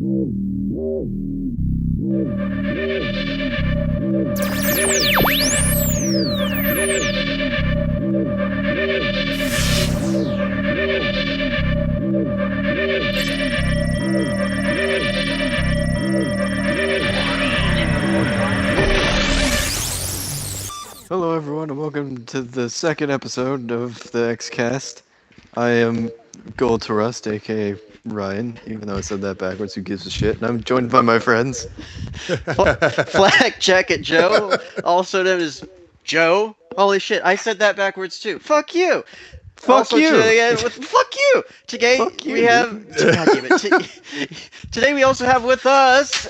Hello everyone and welcome to the second episode of the XCast. I am Gold to Rust, aka Ryan, even though I said that backwards, who gives a shit? And I'm joined by my friends. Flag Jacket Joe, also known as Joe. Holy shit, I said that backwards too. Fuck you! Fuck also you! Fuck you! Today Fuck you, we have... God damn it. Today we also have with us...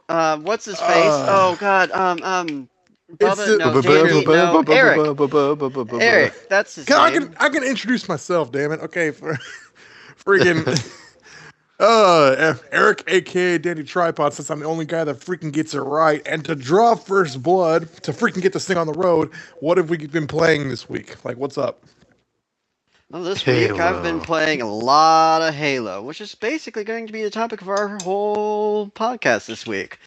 what's his face? Oh god, Bubba, no, Davey, no, Eric. Eric, that's his name. I can introduce myself, damn it. Okay, freaking Eric, aka Danny Tripod, since I'm the only guy that freaking gets it right. And to draw first blood, to freaking get this thing on the road, what have we been playing this week? Like, what's up? Well, this week I've been playing a lot of Halo, which is basically going to be the topic of our whole podcast this week.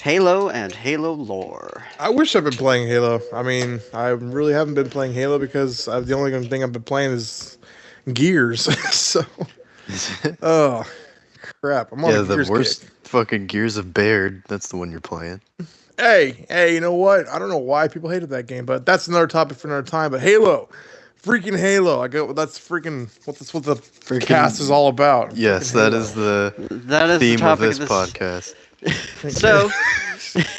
Halo and Halo lore. I wish I've been playing Halo. I mean, I really haven't been playing Halo because the only thing I've been playing is Gears. So, oh crap! I'm on the Gears worst kick. Fucking Gears of Baird. That's the one you're playing. Hey, you know what? I don't know why people hated that game, but that's another topic for another time. But Halo, freaking Halo! That's freaking what the cast is all about. Yes, that is the theme of this podcast. So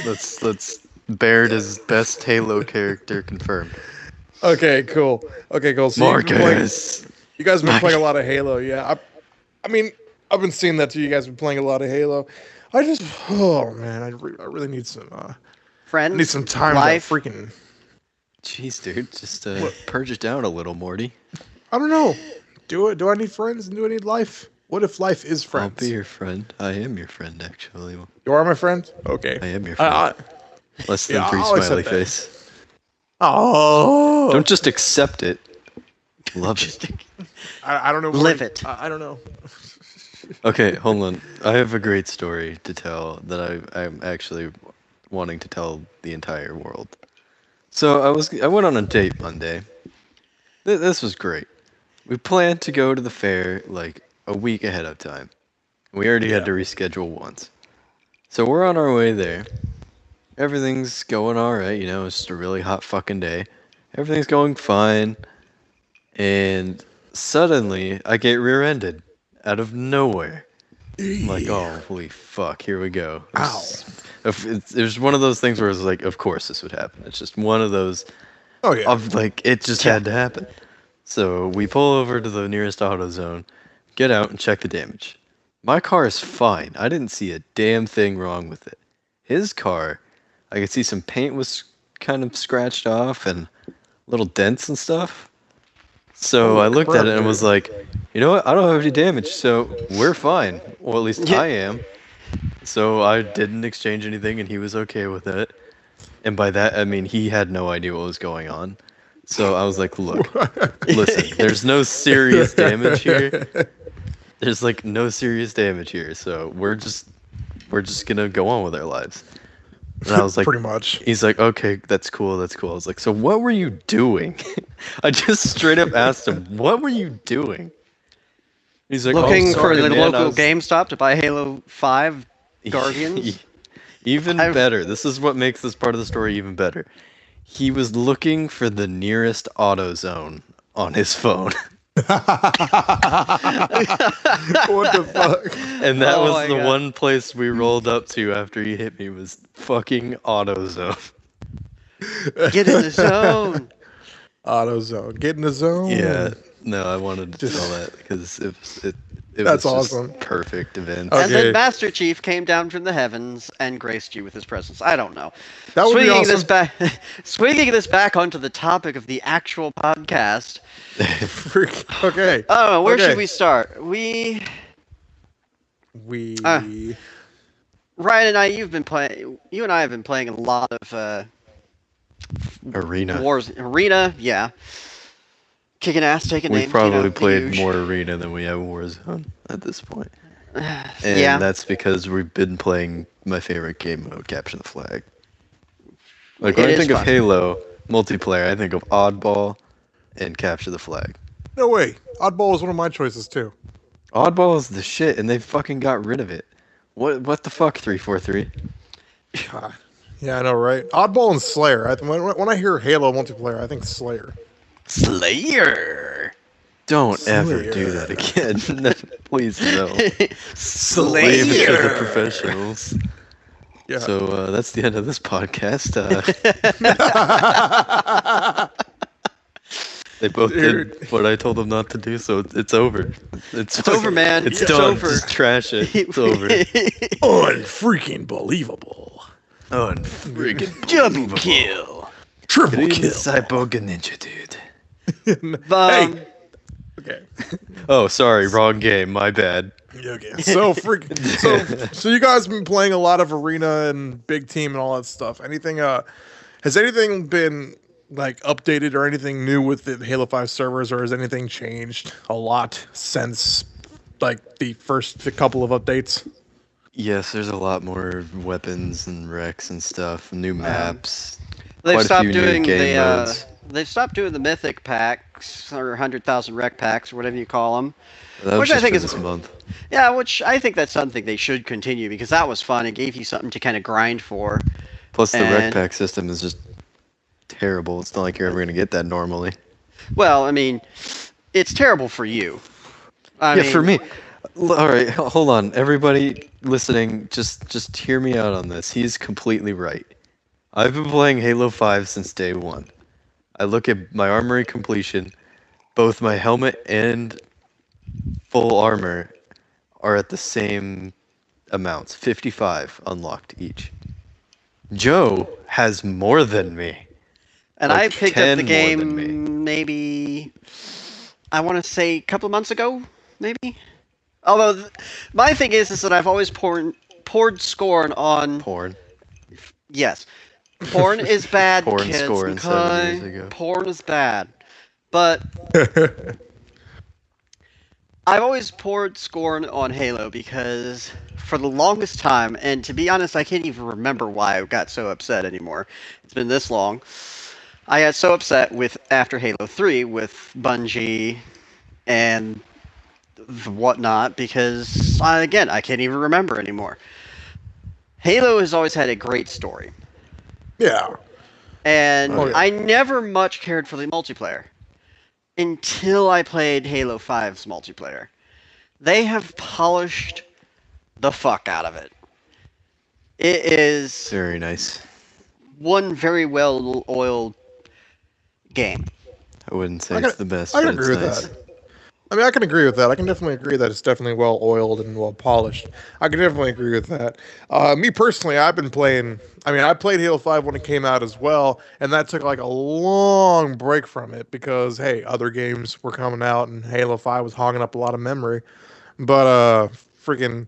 let's Baird is best Halo character confirmed. Okay, cool. So Marcus. you guys have been playing a lot of Halo, yeah. I mean, I've been seeing that too. You guys have been playing a lot of Halo. Oh man, I really need some friends. I need some time life. to freaking. Jeez, dude, just purge it down a little, Morty. I don't know. Do I need friends and do I need life? What if life is friends? I'll be your friend. I am your friend, actually. You are my friend? Okay. I am your friend. Less than 3 smiley face. Oh. Don't just accept it. Love it. I don't know. Live it. I don't know. Okay, hold on. I have a great story to tell that I'm actually wanting to tell the entire world. So I went on a date Monday. This was great. We planned to go to the fair like a week ahead of time. We already had to reschedule once. So we're on our way there. Everything's going alright, it's just a really hot fucking day. Everything's going fine. And suddenly, I get rear-ended out of nowhere. I'm like, oh, holy fuck, here we go. Ow. It was one of those things where it was like, of course this would happen. It's just one of those, it just had to happen. So we pull over to the nearest AutoZone, get out and check the damage. My car is fine. I didn't see a damn thing wrong with it. His car, I could see some paint was kind of scratched off and little dents and stuff. So I looked at it and was like, you know what? I don't have any damage, so we're fine. Well, at least I am. So I didn't exchange anything and he was okay with it. And by that, I mean he had no idea what was going on. So I was like, look, listen, there's no serious damage here. There's like no serious damage here. So we're just gonna go on with our lives. And I was like, pretty much. He's like, okay, that's cool. I was like, so what were you doing? I just straight up asked him, what were you doing? He's like, looking sorry, for the man, local GameStop to buy Halo 5 Guardians. Even better. This is what makes this part of the story even better. He was looking for the nearest AutoZone on his phone. What the fuck? And that was the one place we rolled up to after he hit me was fucking AutoZone. Get in the zone. AutoZone. Get in the zone. Yeah. No, I wanted to tell that because it That's was awesome. Just perfect event. Okay. And then Master Chief came down from the heavens and graced you with his presence. I don't know. That would be awesome. Swinging this back onto the topic of the actual podcast. Okay. Oh, where should we start? Ryan and I, you and I have been playing a lot of Arena. Arena, yeah. Kicking ass, taking names. We probably played more Arena than we have Warzone at this point. And that's because we've been playing my favorite game mode, Capture the Flag. Like, when I think of Halo multiplayer, I think of Oddball and Capture the Flag. No way. Oddball is one of my choices, too. Oddball is the shit, and they fucking got rid of it. What the fuck, 343? Yeah, I know, right? Oddball and Slayer. When I hear Halo multiplayer, I think Slayer. Slayer! Don't ever do that again. Please, no. Slayer! Leave it to the professionals. Yeah. So that's the end of this podcast. They both did what I told them not to do, so it's over. It's over, man. It's done. Over. Just trash it. It's over. Unfreaking believable. Unfreaking double kill. Triple kill. Cyborg Ninja, dude. Hey. Okay. Oh, sorry, wrong game. My bad. Okay. So you guys have been playing a lot of arena and big team and all that stuff. Anything? Has anything been like updated or anything new with the Halo 5 servers, or has anything changed a lot since like the first couple of updates? Yes, there's a lot more weapons and wrecks and stuff, new maps. They've stopped doing they've stopped doing the mythic packs or 100,000 rec packs or whatever you call them. Which I think is this month. Yeah, which I think that's something they should continue because that was fun. It gave you something to kind of grind for. Plus, the rec pack system is just terrible. It's not like you're ever going to get that normally. Well, I mean, it's terrible for you. I mean, for me. All right, hold on. Everybody listening, just hear me out on this. He's completely right. I've been playing Halo 5 since day one. I look at my armory completion. Both my helmet and full armor are at the same amounts, 55 unlocked each. Joe has more than me. And I picked up the game maybe, I want to say a couple of months ago, maybe? Although, my thing is that I've always poured scorn on... Porn? Yes. Porn is bad, porn kids. Scorn 7 years ago. Porn is bad. But... I've always poured scorn on Halo because for the longest time, and to be honest, I can't even remember why I got so upset anymore. It's been this long. I got so upset after Halo 3 with Bungie and whatnot because, again, I can't even remember anymore. Halo has always had a great story. Yeah. And I never much cared for the multiplayer. Until I played Halo 5's multiplayer. They have polished the fuck out of it. It is... very nice. One very well-oiled game. I wouldn't say it's the best, I but can agree it's with nice. that. I mean, I can agree with that. I can definitely agree that it's definitely well-oiled and well-polished. I can definitely agree with that. Me personally, I've been playing... I mean, I played Halo 5 when it came out as well, and that took like a long break from it because, hey, other games were coming out and Halo 5 was hogging up a lot of memory. But, freaking...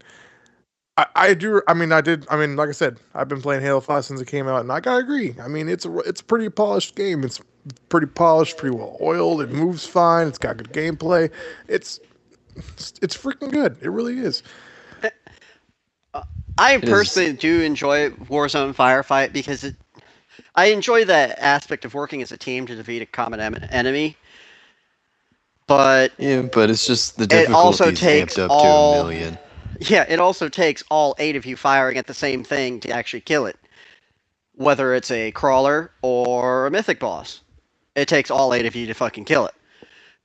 like I said, I've been playing Halo 5 since it came out, and I gotta agree. I mean, it's a pretty polished game. It's pretty polished, pretty well oiled. It moves fine. It's got good gameplay. It's freaking good. It really is. I personally do enjoy Warzone Firefight because I enjoy that aspect of working as a team to defeat a common enemy. But it's just the difficulty's amped up to a million. Yeah, it also takes all 8 of you firing at the same thing to actually kill it. Whether it's a crawler or a mythic boss. It takes all 8 of you to fucking kill it.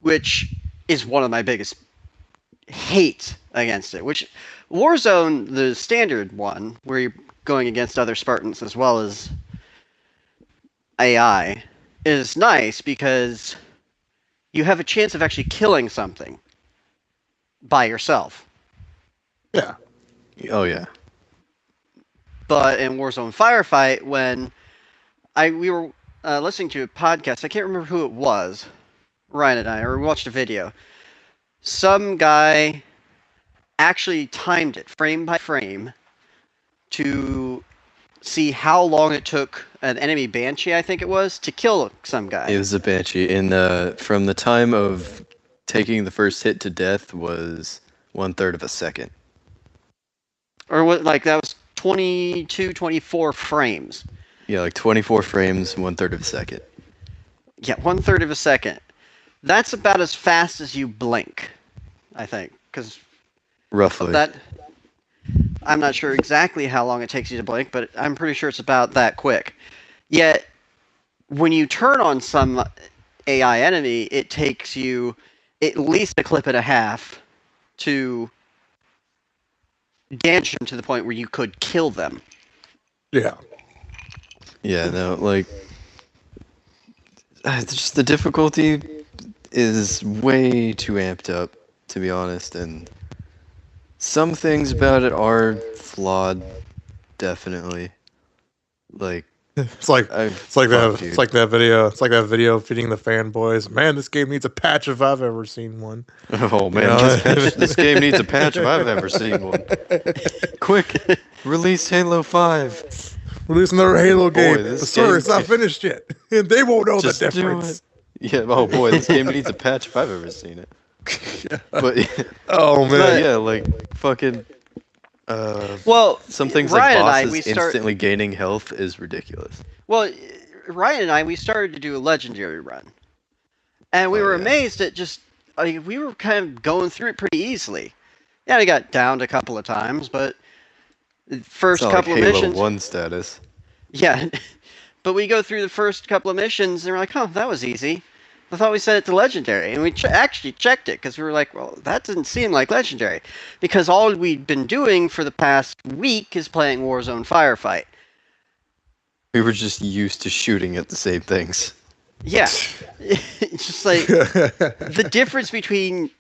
Which is one of my biggest hate against it. Which, Warzone, the standard one, where you're going against other Spartans as well as AI, is nice because you have a chance of actually killing something by yourself. Yeah. Oh, yeah. But in Warzone Firefight, when we were listening to a podcast, I can't remember who it was, Ryan and I, or we watched a video. Some guy actually timed it frame by frame to see how long it took an enemy Banshee, I think it was, to kill some guy. It was a Banshee. From the time of taking the first hit to death was 1/3 of a second. or what? Like that was 22, 24 frames. Yeah, like 24 frames, 1/3 of a second. Yeah, 1/3 of a second. That's about as fast as you blink, I think, because roughly that. I'm not sure exactly how long it takes you to blink, but I'm pretty sure it's about that quick. Yet, when you turn on some AI enemy, it takes you at least a clip and a half to damage them to the point where you could kill them. Yeah. Yeah, no, like just the difficulty is way too amped up, to be honest, and some things about it are flawed, definitely. Like It's like that video feeding the fanboys. Man, this game needs a patch if I've ever seen one. Oh man, this game needs a patch if I've ever seen one. Quick, release Halo 5. Release another Halo game. Boy, Sir, it's not finished yet. They won't know the difference. Yeah, oh boy, this game needs a patch if I've ever seen it. Yeah. But oh man, but yeah, like fucking. Well, some things Ryan like and bosses instantly gaining health is ridiculous. Well, Ryan and I, we started to do a legendary run, and we were amazed at just we were kind of going through it pretty easily. Yeah, we got downed a couple of times, but the first couple of missions. Halo 1 status. Yeah, but we go through the first couple of missions, and we're like, "Oh, that was easy." I thought we set it to legendary, and we actually checked it because we were like, "Well, that didn't seem like legendary," because all we'd been doing for the past week is playing Warzone Firefight. We were just used to shooting at the same things. Yeah, it's just like the difference between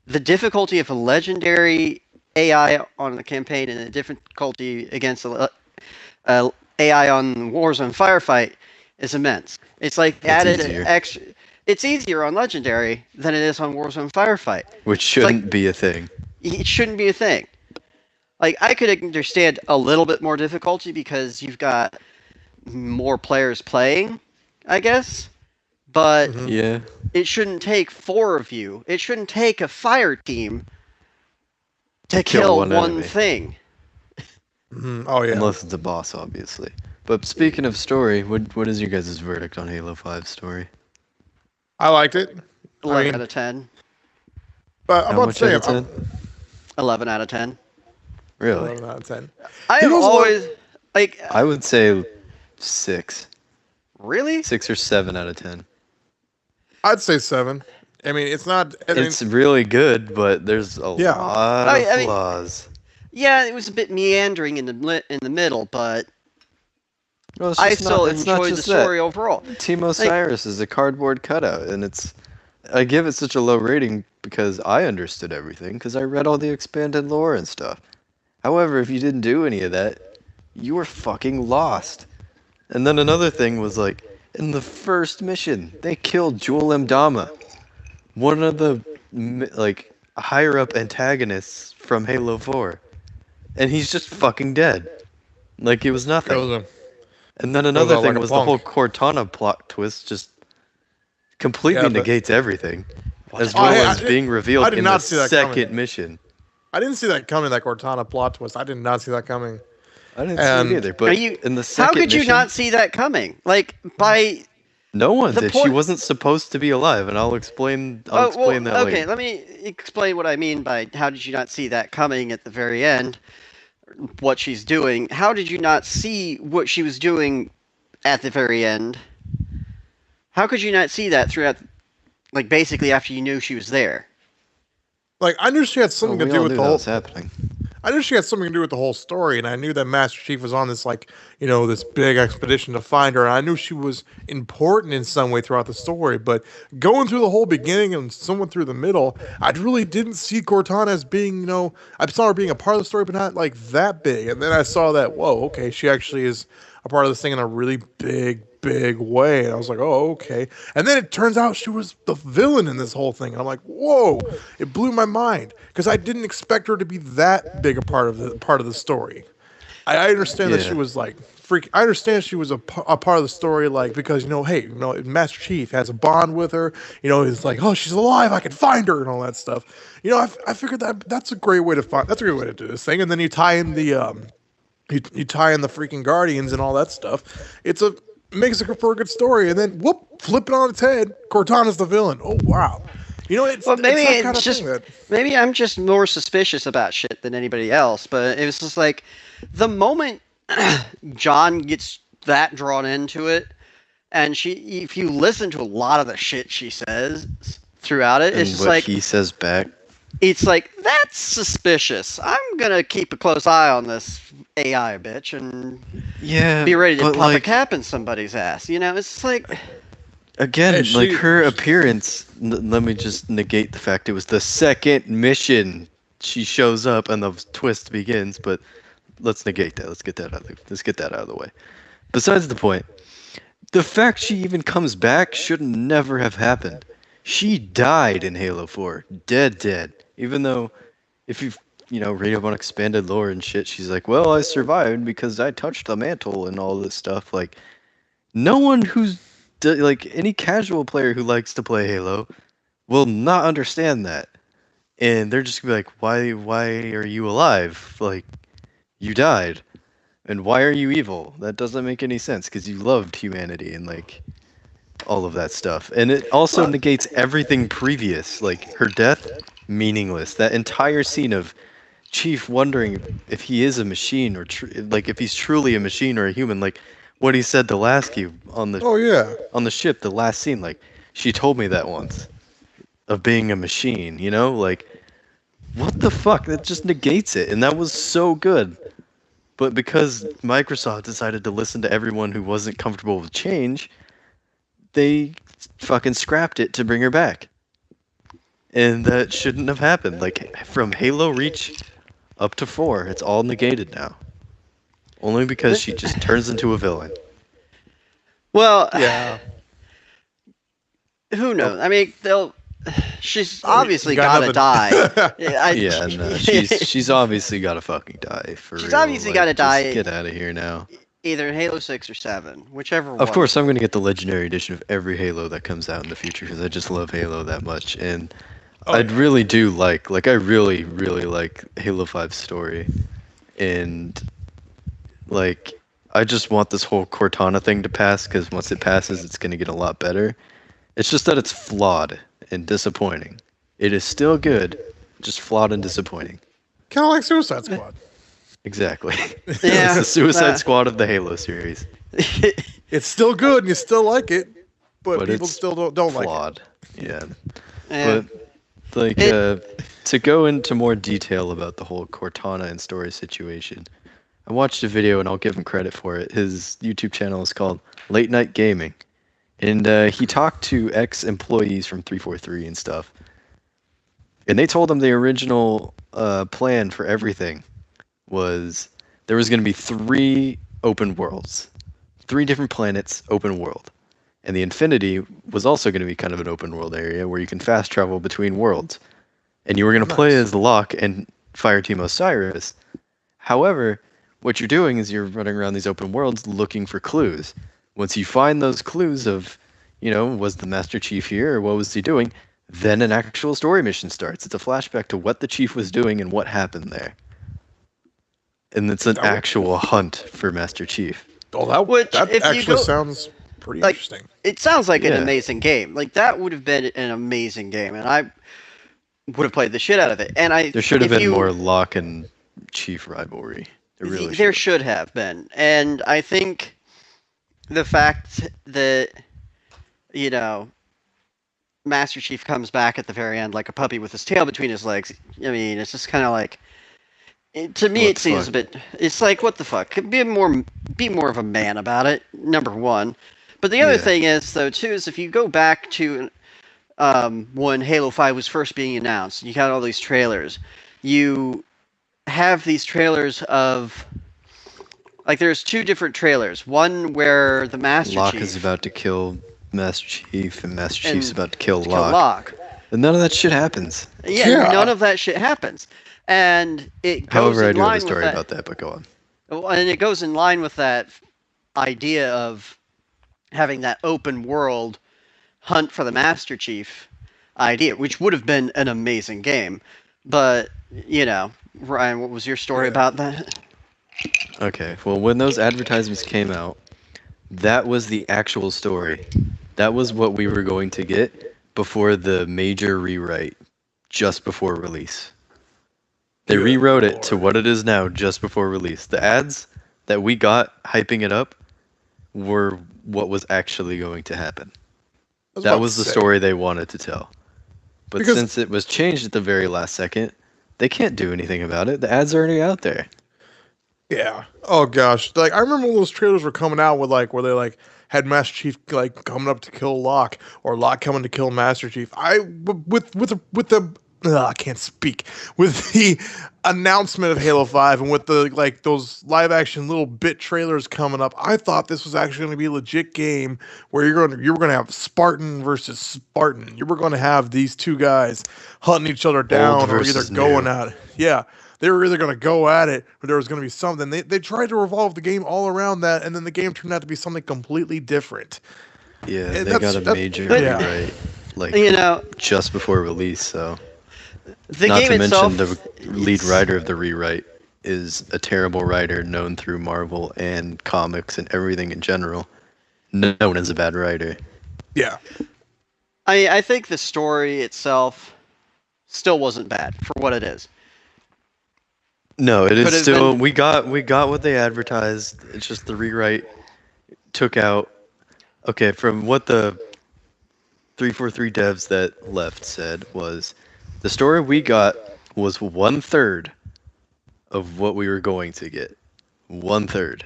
the difficulty of a legendary AI on the campaign and the difficulty against a AI on Warzone Firefight is immense. It's like added an extra. It's easier on legendary than it is on Warzone Firefight, which shouldn't be a thing. It shouldn't be a thing. Like I could understand a little bit more difficulty because you've got more players playing, I guess. But yeah, it shouldn't take 4 of you. It shouldn't take a fire team to kill one thing. Oh yeah. Unless it's a boss, obviously. But speaking of story, what is your guys' verdict on Halo 5 story? I liked it. 11 out of 10. But I'm about to say 11 out of 10. Really? 11 out of 10. I am always like. I would say 6. Really? 6 or 7 out of 10. I'd say 7. I mean, it's not. It's really good, but there's a lot of flaws. Yeah, it was a bit meandering in the middle, but I still enjoyed the story overall. Team Osiris is a cardboard cutout, and I give it such a low rating because I understood everything, because I read all the expanded lore and stuff. However, if you didn't do any of that, you were fucking lost. And then another thing was, like, in the first mission, they killed Jewel Mdama, one of the, like, higher-up antagonists from Halo 4. And he's just fucking dead. Like, it was nothing. And then another thing was the whole Cortana plot twist just completely negates everything. As well as being revealed in the second mission. I didn't see that coming, that Cortana plot twist. I did not see that coming. I didn't see it either. But in the second how could you not see that coming? Like, by... No one did. She wasn't supposed to be alive, and I'll explain that later. Okay, let me explain what I mean by how did you not see that coming at the very end, what she's doing. How did you not see what she was doing at the very end? How could you not see that throughout, like, basically after you knew she was there? Like, I knew she had something to do with the whole... happening. I knew she had something to do with the whole story, and I knew that Master Chief was on this, like, you know, this big expedition to find her, and I knew she was important in some way throughout the story, but going through the whole beginning and somewhat through the middle, I really didn't see Cortana as being, you know, I saw her being a part of the story, but not, like, that big, and then I saw that, whoa, okay, she actually is a part of this thing in a really big way, and I was like, oh, okay, and then it turns out she was the villain in this whole thing, and I'm like, whoa, it blew my mind, because I didn't expect her to be that big a part of the story. I understand that she was like I understand she was a part of the story, like because hey, Master Chief has a bond with her. He's like, oh, she's alive. I can find her and all that stuff. I figured that's a great way to do this thing. And then you tie in the you tie in the freaking Guardians and all that stuff. Makes it for a good story. And then flip it on its head. Cortana's the villain. Oh wow. Maybe I'm just more suspicious about shit than anybody else. But it was just like the moment John gets that drawn into it, and if you listen to a lot of the shit she says throughout it, it's just like he says back. It's like, that's suspicious. I'm gonna keep a close eye on this AI bitch and be ready to pop a cap in somebody's ass. It's like again, her appearance. Let me just negate the fact it was the second mission she shows up and the twist begins, but. Let's negate that. Let's get that out of the way. Besides the point, the fact she even comes back should never have happened. She died in Halo 4. Dead. Even though, if you read up on expanded lore and shit, she's like, well, I survived because I touched the mantle and all this stuff. Like, no one any casual player who likes to play Halo will not understand that. And they're just gonna be like, why are you alive? Like, you died, and why are you evil? That doesn't make any sense because you loved humanity and all of that stuff. And it also negates everything previous, like her death, meaningless. That entire scene of Chief wondering if he is a machine or if he's truly a machine or a human, like what he said to Lasky on the on the ship, the last scene. Like, she told me that once of being a machine. What the fuck? That just negates it, and that was so good. But because Microsoft decided to listen to everyone who wasn't comfortable with change, they fucking scrapped it to bring her back. And that shouldn't have happened. Like, from Halo Reach up to 4, it's all negated now. Only because she just turns into a villain. Well, yeah. Who knows? I mean, she's obviously gotta die. She's obviously gotta fucking die. She's obviously gotta die. Get out of here now. Either in Halo 6 or 7, whichever one. Of course, I'm gonna get the Legendary Edition of every Halo that comes out in the future because I just love Halo that much, and really do like I really like Halo 5's story, and I just want this whole Cortana thing to pass because once it passes, it's gonna get a lot better. It's just that it's flawed and disappointing. It is still good, just flawed and disappointing. Kind of like Suicide Squad. Exactly. Yeah, it's the Suicide Squad of the Halo series. It's still good and you still like it, but people still don't flawed. Like it. Yeah. But to go into more detail about the whole Cortana and story situation, I watched a video and I'll give him credit for it. His YouTube channel is called Late Night Gaming. And he talked to ex-employees from 343 and stuff. And they told him the original plan for everything was there was going to be 3 open worlds. 3 different planets, open world. And the Infinity was also going to be kind of an open world area where you can fast travel between worlds. And you were going to play as Locke and Fireteam Osiris. However, what you're doing is you're running around these open worlds looking for clues. Once you find those clues of, was the Master Chief here or what was he doing, then an actual story mission starts. It's a flashback to what the Chief was doing and what happened there. And it's an actual hunt for Master Chief. Oh, that actually sounds pretty interesting. It sounds like an amazing game. Like, that would have been an amazing game, and I would have played the shit out of it. And there should have been more Locke and Chief rivalry. There should have been. And I think the fact that, Master Chief comes back at the very end like a puppy with his tail between his legs, I mean, it's just kind of like, to me it seems a bit, it's like, what the fuck? Be more of a man about it, number one. But the other thing is, though, too, is if you go back to when Halo 5 was first being announced, and you got all these trailers, you have these trailers of, like, there's 2 different trailers. One where the Master Chief... Locke is about to kill Master Chief, and Master Chief's about to kill Locke. And none of that shit happens. Yeah, none of that shit happens. And it goes However, I in do have line a story with that. about that, but go on. And it goes in line with that idea of having that open world hunt for the Master Chief idea, which would have been an amazing game. But, Ryan, what was your story about that? Okay, well, when those advertisements came out, that was the actual story. That was what we were going to get before the major rewrite, just before release. They rewrote it to what it is now just before release. The ads that we got hyping it up were what was actually going to happen. That was the story they wanted to tell. But since it was changed at the very last second, they can't do anything about it. The ads are already out there. Yeah. Oh gosh. Like I remember when those trailers were coming out with where they had Master Chief coming up to kill Locke or Locke coming to kill Master Chief. I can't speak. With the announcement of Halo 5 and with the those live action little bit trailers coming up, I thought this was actually going to be a legit game where you were going to have Spartan versus Spartan. You were going to have these two guys hunting each other down or either going at it. Yeah. They were either going to go at it or there was going to be something. They tried to revolve the game all around that, and then the game turned out to be something completely different. Yeah, and they got a major rewrite, just before release, so... Not to mention the lead writer of the rewrite is a terrible writer known through Marvel and comics and everything in general. Known as a bad writer. Yeah. I think the story itself still wasn't bad for what it is. No, it is still... We got what they advertised. It's just the rewrite took out... Okay, from what the 343 devs that left said was... The story we got was 1/3 of what we were going to get. 1/3.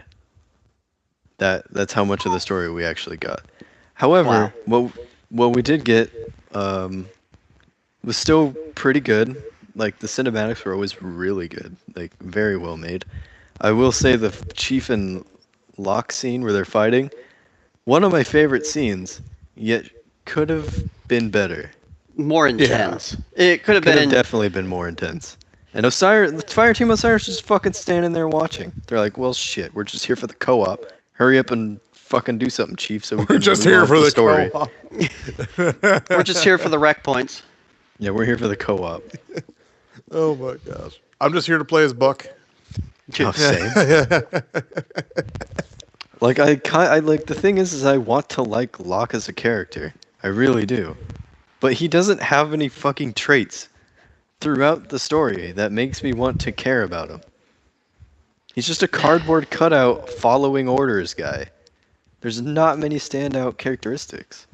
That's how much of the story we actually got. However, what we did get was still pretty good. Like the cinematics were always really good, like very well made. I will say the Chief and Locke scene where they're fighting, one of my favorite scenes, yet could have been better. More intense. Yeah. It could have definitely been more intense. And the fire team Osiris is just fucking standing there watching. They're like, well, shit, we're just here for the co-op. Hurry up and fucking do something, Chief, so we can just here for the story. Co-op. We're just here for the rec points. Yeah, we're here for the co-op. Oh my gosh. I'm just here to play as Buck. Oh, same. The thing is I want to like Locke as a character. I really do. But he doesn't have any fucking traits throughout the story that makes me want to care about him. He's just a cardboard cutout following orders guy. There's not many standout characteristics.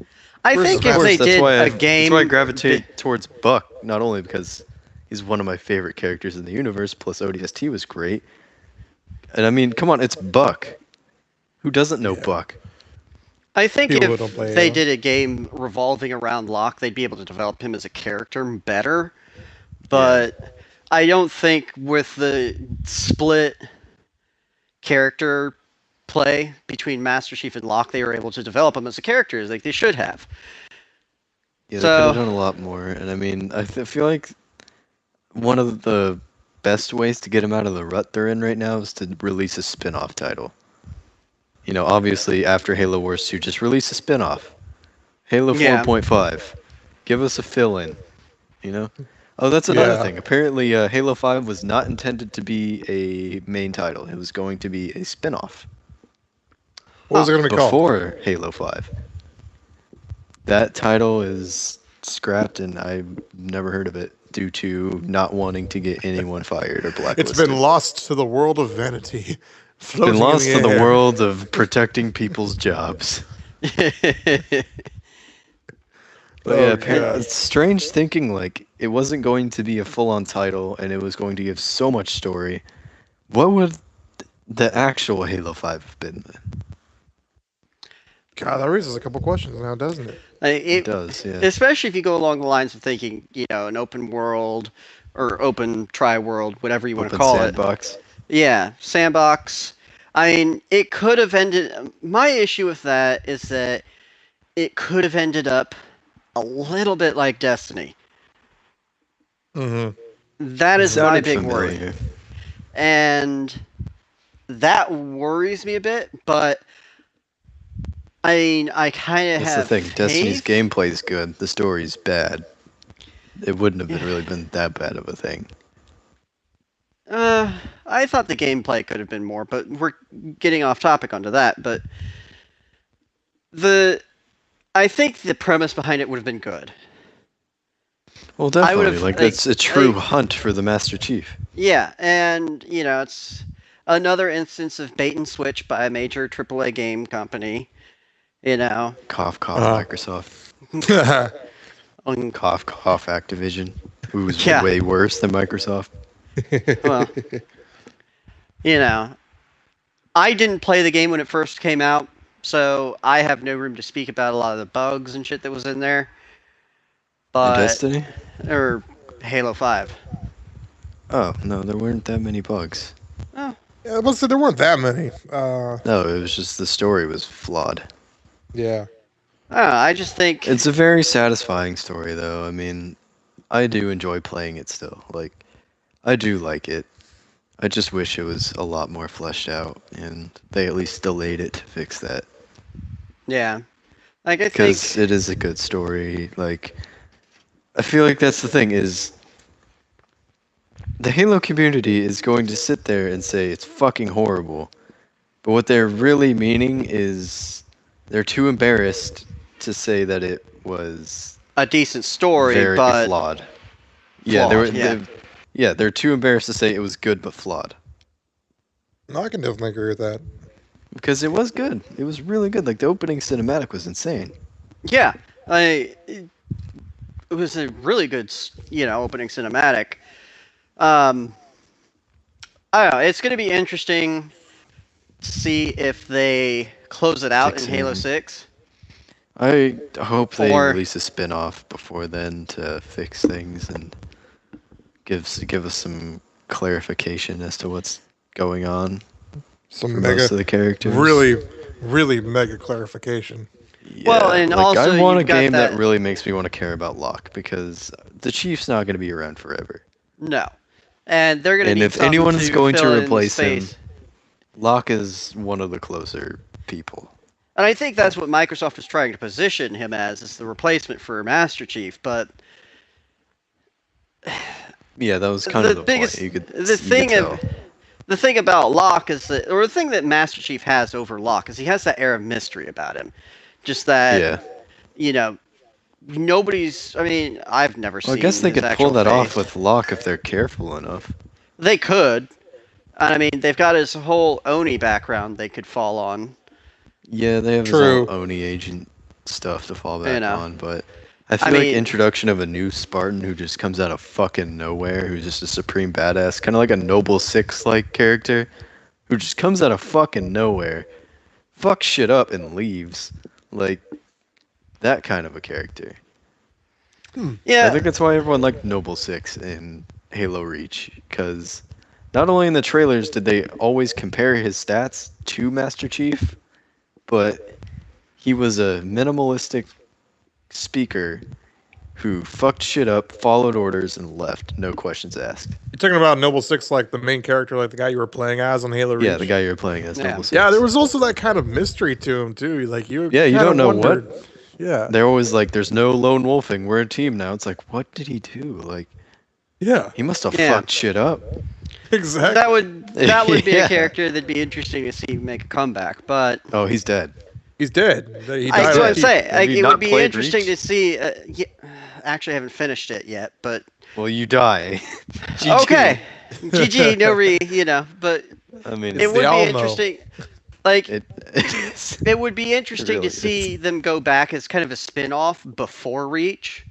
I think if they did a game... That's why I gravitate towards Buck, not only because he's one of my favorite characters in the universe, plus ODST was great. And I mean, come on, it's Buck. Who doesn't know Buck? I think if they did a game revolving around Locke, they'd be able to develop him as a character better. But I don't think with the split character play between Master Chief and Locke, they were able to develop him as a character like they should have. Yeah, they could have done a lot more. And I mean, I feel like one of the best ways to get him out of the rut they're in right now is to release a spin-off title. Obviously, after Halo Wars 2, just release a spin-off. Halo 4.5. Give us a fill-in. Oh, that's another thing. Apparently, Halo 5 was not intended to be a main title. It was going to be a spin-off. What was it going to be called? Before Halo 5. That title is scrapped, and I've never heard of it due to not wanting to get anyone fired or blacklisted. It's been lost to the world of vanity. Been lost to the world of protecting people's jobs. It's strange thinking it wasn't going to be a full-on title and it was going to give so much story. What would the actual Halo 5 have been then? God, that raises a couple questions now, doesn't it? It does, yeah. Especially if you go along the lines of thinking, an open world or open tri-world, whatever you want to call sandbox. It. Yeah, sandbox. I mean, it could have ended... My issue with that is that it could have ended up a little bit like Destiny. Mm-hmm. That is my big worry. And that worries me a bit, but I mean, I kind of have. That's the thing. faith. Destiny's gameplay is good. The story's bad. It wouldn't have really been that bad of a thing. I thought the gameplay could have been more, but we're getting off topic onto that. But I think the premise behind it would have been good. Well, definitely. Like it's a true hunt for the Master Chief. Yeah, and it's another instance of bait and switch by a major AAA game company. Cough, cough, Microsoft. Cough, cough, Activision. Who's way worse than Microsoft. Well, I didn't play the game when it first came out, so I have no room to speak about a lot of the bugs and shit that was in there. But Destiny? Or Halo 5. Oh, no, there weren't that many bugs. Oh. Yeah, I must say there weren't that many. No, it was just the story was flawed. Yeah. I just think... It's a very satisfying story, though. I mean, I do enjoy playing it still. Like, I do like it. I just wish it was a lot more fleshed out, and they at least delayed it to fix that. Yeah. Like, I think... Because it is a good story. Like, I feel like that's the thing, is... The Halo community is going to sit there and say it's fucking horrible. But what they're really meaning is they're too embarrassed to say that it was a decent story, very but flawed. Yeah, they're too embarrassed to say it was good but flawed. No, I can definitely agree with that. Because it was good. It was really good. Like the opening cinematic was insane. Yeah, it was a really good, opening cinematic. I don't know. It's going to be interesting to see if they close it out in Halo 6. I hope they release a spin-off before then to fix things and give us some clarification as to what's going on. Some most of the characters. Really, really mega clarification. Yeah, well, and also I want a game that really makes me want to care about Locke, because the Chief's not going to be around forever. No. And they're going to need if anyone's going to replace him, Locke is one of the closer people. And I think that's what Microsoft is trying to position him as the replacement for Master Chief, but yeah, that was kind of the biggest point. The thing about Locke is that, or the thing that Master Chief has over Locke is he has that air of mystery about him. Just that, nobody's. I mean, I've never seen. I guess they could pull that off with Locke if they're careful enough. They could. I mean, they've got his whole Oni background they could fall on. Yeah, they have his own Oni agent stuff to fall back on, but I feel like introduction of a new Spartan who just comes out of fucking nowhere, who's just a supreme badass, kind of like a Noble Six-like character, who just comes out of fucking nowhere, fucks shit up and leaves. Like, that kind of a character. Yeah. I think that's why everyone liked Noble Six in Halo Reach, because not only in the trailers did they always compare his stats to Master Chief, but he was a minimalistic speaker who fucked shit up, followed orders, and left. No questions asked. You're talking about Noble Six, like the main character, like the guy you were playing as on Halo Reach? Yeah, the guy you were playing as, Noble Six. Yeah, there was also that kind of mystery to him, too. Like you don't know wondered. What. Yeah. They're always like, there's no lone wolfing. We're a team now. It's like, what did he do? Like, yeah, he must have fucked shit up. Exactly. That would be a character that'd be interesting to see make a comeback, but he's dead. He's dead. He died. That's what I'm saying. Like, it would be interesting to see. Actually, I haven't finished it yet, but well, you die. Okay, GG. No but I mean, it would be interesting. Like, it would be interesting really to see them go back as kind of a spin-off before Reach,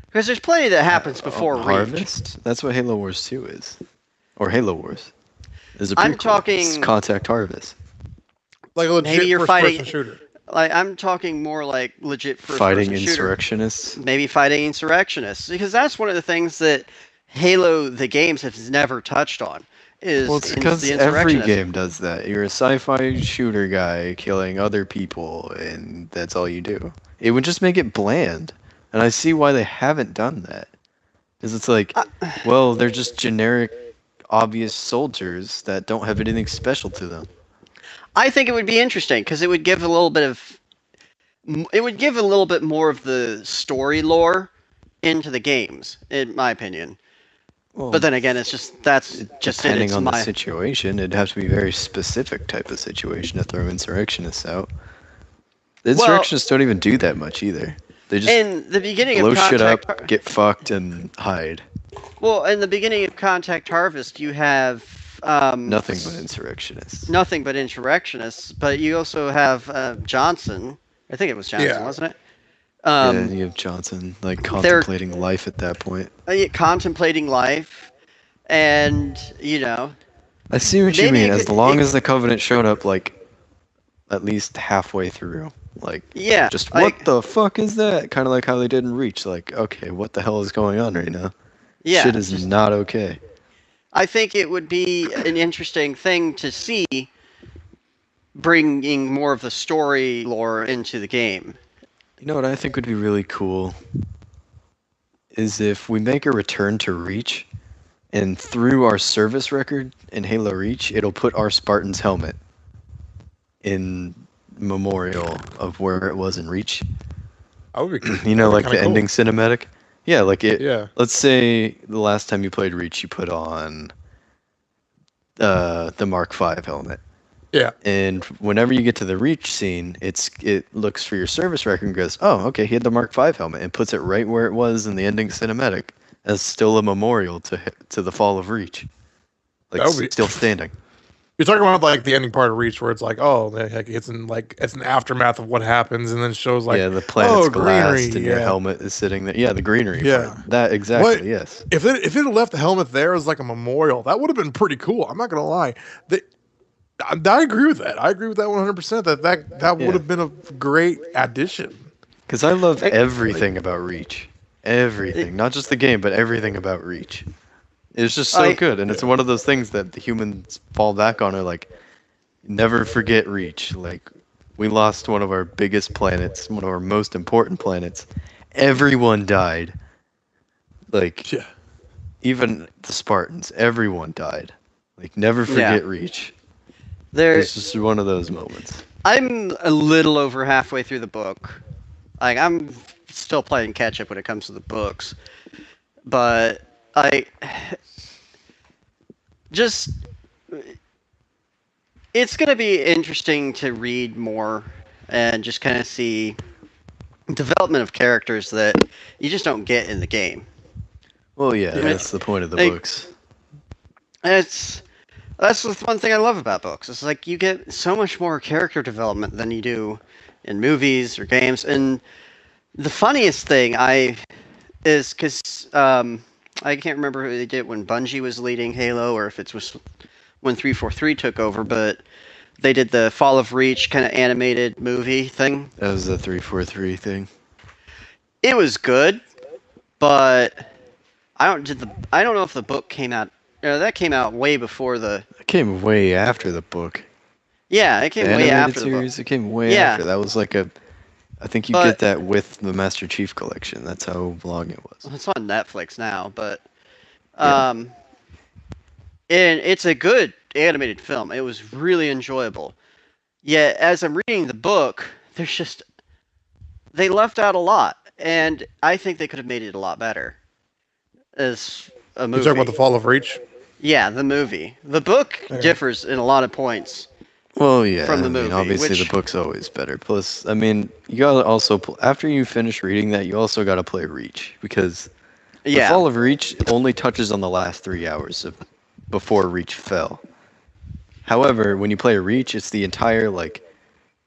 because there's plenty that happens before Reach. Harvest. That's what Halo Wars 2 is, or Halo Wars. Is a prequel. I'm talking it's Contact Harvest. Like a legit first-person shooter. Like, I'm talking more like legit first-person fighting shooter. insurrectionists. Maybe fighting insurrectionists, because that's one of the things that Halo the games have never touched on. It's because every game does that. You're a sci-fi shooter guy killing other people, and that's all you do. It would just make it bland, and I see why they haven't done that. Because it's like, well, they're just generic obvious soldiers that don't have anything special to them. I think it would be interesting because it would give a little bit more of the story lore into the games, in my opinion. Well, but then again, depending on the situation, it'd have to be a very specific type of situation to throw insurrectionists out. The insurrectionists don't even do that much either. They just in the beginning blow of shit up, get fucked, and hide. Well, in the beginning of Contact Harvest, you have nothing but insurrectionists. Nothing but insurrectionists, but you also have Johnson. I think it was Johnson, wasn't it? Yeah, you have Johnson contemplating life at that point. Contemplating life, and I see what you mean. As long as the Covenant showed up at least halfway through, just what the fuck is that? Kind of like how they did in Reach. Okay, what the hell is going on right now? Yeah, shit is not okay. I think it would be an interesting thing to see, bringing more of the story lore into the game. You know what I think would be really cool is if we make a return to Reach, and through our service record in Halo Reach, it'll put our Spartan's helmet in memorial of where it was in Reach. I would be, the ending cinematic. Yeah, Yeah. Let's say the last time you played Reach, you put on the Mark V helmet. Yeah. And whenever you get to the Reach scene, it looks for your service record and goes, oh, okay, he had the Mark V helmet, and puts it right where it was in the ending cinematic as still a memorial to the fall of Reach. Still standing. You're talking about the ending part of Reach where it's it's an aftermath of what happens, and then it shows the planet's glassed greenery, and your helmet is sitting there. Yeah, the greenery. Yeah, part. That exactly. Yes. If it had left the helmet there as a memorial, that would have been pretty cool. I'm not gonna lie. I agree with that. I agree with that 100%. That would have been a great addition. Because I love everything about Reach. Everything, not just the game, but everything about Reach. It's just so good, and it's one of those things that the humans fall back on. Are never forget Reach. We lost one of our biggest planets, one of our most important planets. Everyone died. Even the Spartans, everyone died. Never forget Reach. It's just one of those moments. I'm a little over halfway through the book. I'm still playing catch up when it comes to the books, but it's going to be interesting to read more and just kind of see development of characters that you just don't get in the game. Well, yeah, that's the point of the books. That's the one thing I love about books. It's you get so much more character development than you do in movies or games. And the funniest thing is because I can't remember who they did when Bungie was leading Halo, or if it was when 343 took over, but they did the Fall of Reach kind of animated movie thing. That was the 343 thing. It was good, but I don't know if the book came out. That came out way before the. It came way after the book. Yeah, it came way after the book. It came way after. That was I think you get that with the Master Chief Collection. That's how long it was. Well, it's on Netflix now, but and it's a good animated film. It was really enjoyable. Yet, as I'm reading the book, they left out a lot, and I think they could have made it a lot better as a movie. You're talking about the Fall of Reach? Yeah, the movie. The book differs in a lot of points. Well, yeah. From the movie, obviously the book's always better. Plus, you gotta also after you finish reading that, you also gotta play Reach, because the Fall of Reach only touches on the last 3 hours before Reach fell. However, when you play Reach, it's the entire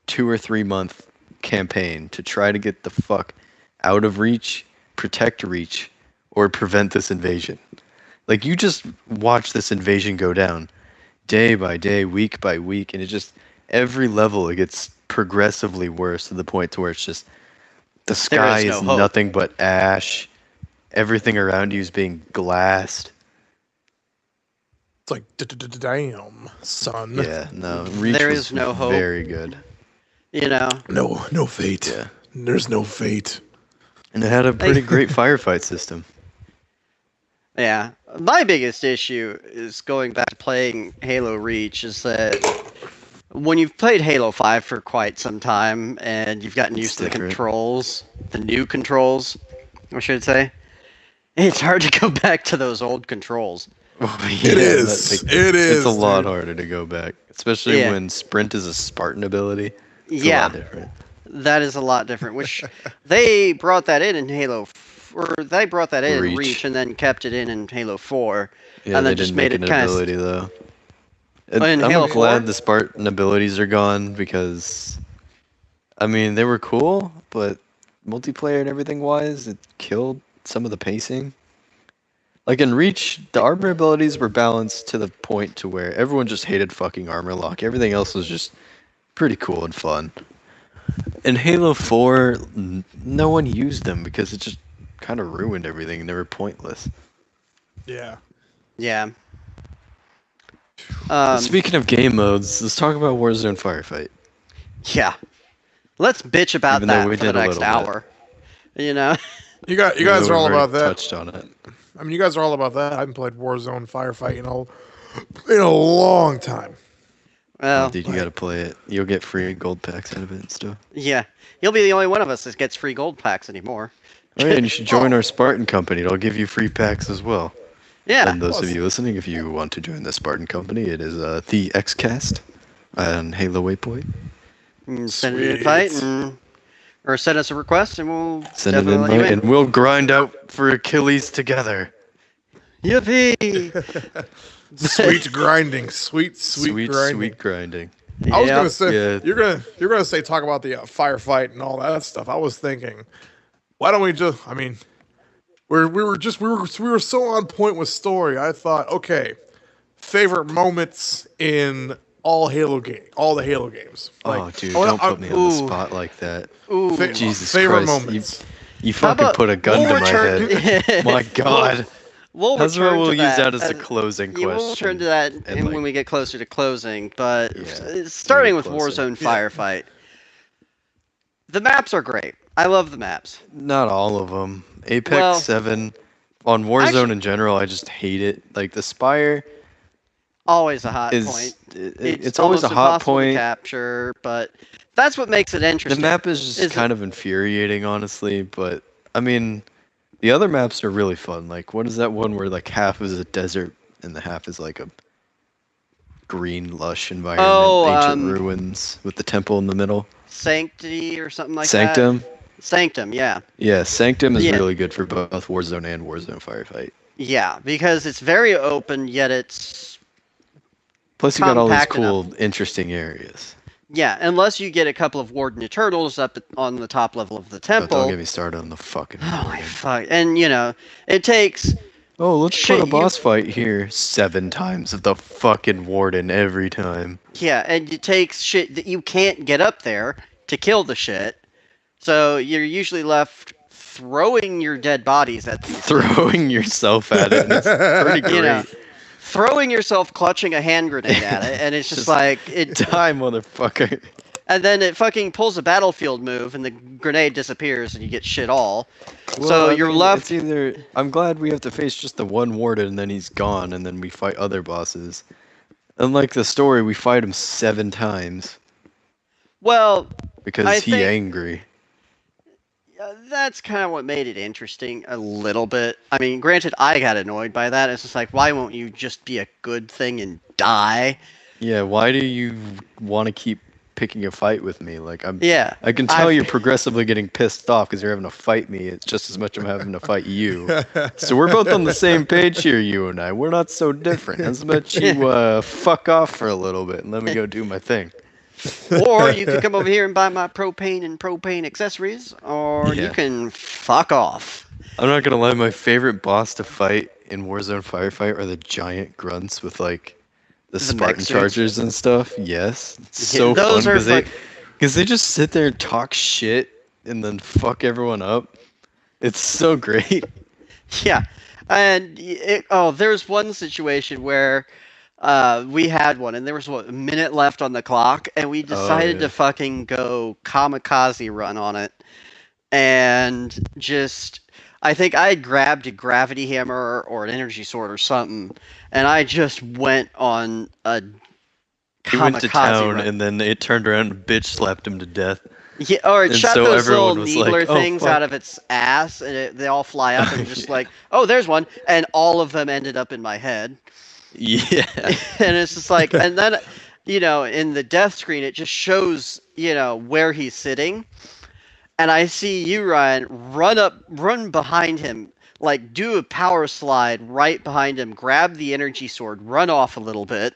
2 or 3 month campaign to try to get the fuck out of Reach, protect Reach, or prevent this invasion. You just watch this invasion go down day by day, week by week, and it just every level it gets progressively worse to the point to where it's just the sky is nothing but ash. Everything around you is being glassed. It's damn, son. Yeah, no. Reach there is no hope. Very good. No fate. Yeah. There's no fate. And it had a pretty great firefight system. Yeah. My biggest issue is going back to playing Halo Reach is that when you've played Halo 5 for quite some time and you've gotten used to the controls, the new controls, I should say, it's hard to go back to those old controls. It is. It's a lot harder to go back, especially when sprint is a Spartan ability. It's a lot different. That is a lot different, which they brought that in Halo, or they brought that in Reach and then kept it in Halo 4. Yeah, and then then just made it an kind ability, though. In I'm Halo glad 4? the Spartan abilities are gone because, I mean, they were cool, but multiplayer and everything wise, it killed some of the pacing. Like in Reach, the armor abilities were balanced to the point to where everyone just hated fucking armor lock. Everything else was just pretty cool and fun. In Halo 4, no one used them because it just kind of ruined everything and they were pointless. Yeah. Yeah. Speaking of game modes, let's talk about Warzone Firefight. Yeah. Let's bitch about that for the next hour. You know? You guys are all about that. Touched on it. I mean, you guys are all about that. I haven't played Warzone Firefight in a long time. Well, dude, you gotta play it. You'll get free gold packs out of it and stuff. Yeah. You'll be the only one of us that gets free gold packs anymore. Oh yeah, and you should join our Spartan company. It'll give you free packs as well. Yeah. And those of you listening, if you want to join the Spartan company, it is the XCast on Halo Waypoint. Send an invite or send us a request and we'll send an invite and we'll grind out for Achilles together. Yippee! Sweet grinding, sweet grinding. Sweet grinding. I was gonna say you're gonna say talk about the firefight and all that stuff. I was thinking, why don't we just? I mean, we were so on point with story. I thought, okay, favorite moments in all the Halo games. Like, dude, don't put me on the spot like that. Ooh, Jesus favorite Christ. Moments. You fucking put a gun to my head. My God. We'll use that as a closing question. We'll return to that when we get closer to closing. But starting with Warzone Firefight, the maps are great. I love the maps. Not all of them. Apex 7 on Warzone in general, I just hate it. Like the Spire. Always a hot point. It's always a hot point. To capture, but that's what makes it interesting. The map is just kind of infuriating, honestly. But I mean, the other maps are really fun. Like, what is that one where like half is a desert and the half is like a green, lush environment, ancient ruins with the temple in the middle? Sanctity or something like Sanctum? that. Sanctum, yeah. Yeah, Sanctum is really good for both Warzone and Warzone Firefight. Yeah, because it's very open, yet it's plus you got all these cool, interesting areas. Yeah, unless you get a couple of Warden Eternals up on the top level of the temple. Don't get me started on the fucking Warden. Oh my fuck! And you know, it takes. Oh, let's put a boss fight here 7 times of the fucking Warden every time. Yeah, and it takes shit that you can't get up there to kill the shit. So you're usually left throwing your dead bodies at these throwing yourself at it. And it's pretty great. You know, throwing yourself, clutching a hand grenade at it, and it's just like die, motherfucker. And then it fucking pulls a battlefield move, and the grenade disappears, and you get shit all. Well, so you're left. It's either I'm glad we have to face just the one warden, and then he's gone, and then we fight other bosses. Unlike the story, we fight him 7 times. Well, because he's angry. That's kind of what made it interesting a little bit. I mean, granted, I got annoyed by that. It's just like, why won't you just be a good thing and die? Yeah, why do you want to keep picking a fight with me? Like, I can tell you're progressively getting pissed off because you're having to fight me. It's just as much I'm having to fight you. So we're both on the same page here, you and I. We're not so different. How about you fuck off for a little bit and let me go do my thing? Or you can come over here and buy my propane and propane accessories, or you can fuck off. I'm not gonna lie, my favorite boss to fight in Warzone Firefight are the giant grunts with like the Spartan chargers and stuff. Yes, it's so fun because they just sit there and talk shit and then fuck everyone up. It's so great. Yeah, and there's one situation where we had one, and there was a minute left on the clock, and we decided to fucking go kamikaze run on it, and just I think I had grabbed a gravity hammer or an energy sword or something, and I just went on a He went to kamikaze town, run. and then it turned around and bitch slapped him to death. Yeah, or it And shot so those little everyone was needler like, "Oh, things out fuck." of its ass, and they all fly up and just like, oh, there's one, and all of them ended up in my head. Yeah. And it's just like, and then, in the death screen, it just shows, where he's sitting, and I see you, Ryan, run behind him, like do a power slide right behind him, grab the energy sword, run off a little bit,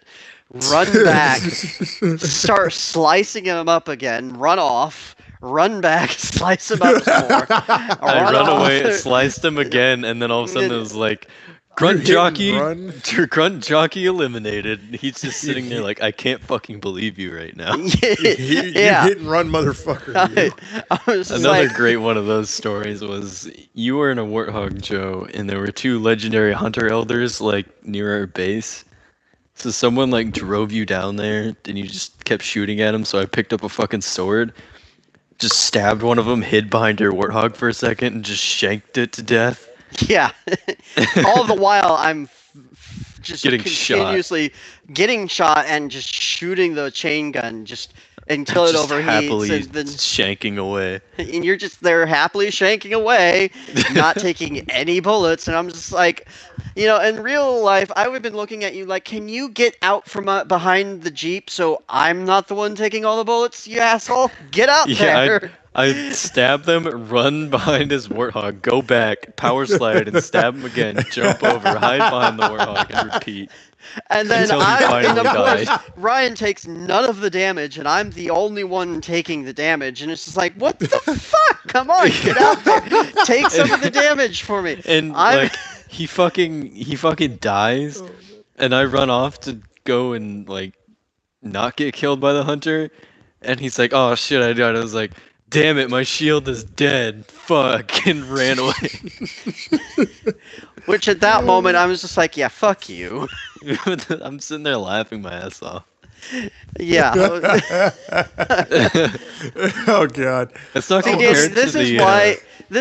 run back, start slicing him up again, run off, run back, slice him up some more. I run away, sliced him again, and then all of a sudden it was like, Grunt Jockey eliminated. He's just sitting there like, I can't fucking believe you right now. You hit and run, motherfucker. Another great one of those stories was you were in a Warthog, Joe, and there were 2 legendary hunter elders like near our base. So someone like drove you down there, and you just kept shooting at him. So I picked up a fucking sword, just stabbed one of them, hid behind your Warthog for a second, and just shanked it to death. Yeah. All the while, I'm just continuously getting shot and just shooting the chain gun just until it overheats. Happily and then shanking away. And you're just there happily shanking away, not taking any bullets. And I'm just like, in real life, I would have been looking at you like, can you get out from behind the Jeep so I'm not the one taking all the bullets, you asshole? Get out there. I stab them, run behind his Warthog, go back, power slide, and stab him again, jump over, hide behind the Warthog, and repeat. And then until he finally died. Ryan takes none of the damage, and I'm the only one taking the damage. And it's just like, what the fuck? Come on, get out there, take some of the damage for me. And he fucking dies, and I run off to go and like not get killed by the hunter, and he's like, "Oh shit, I died." I was like, damn it, my shield is dead. Fuck, and ran away. Which at that moment, I was just like, yeah, fuck you. I'm sitting there laughing my ass off. Yeah. Oh god. It's not compared this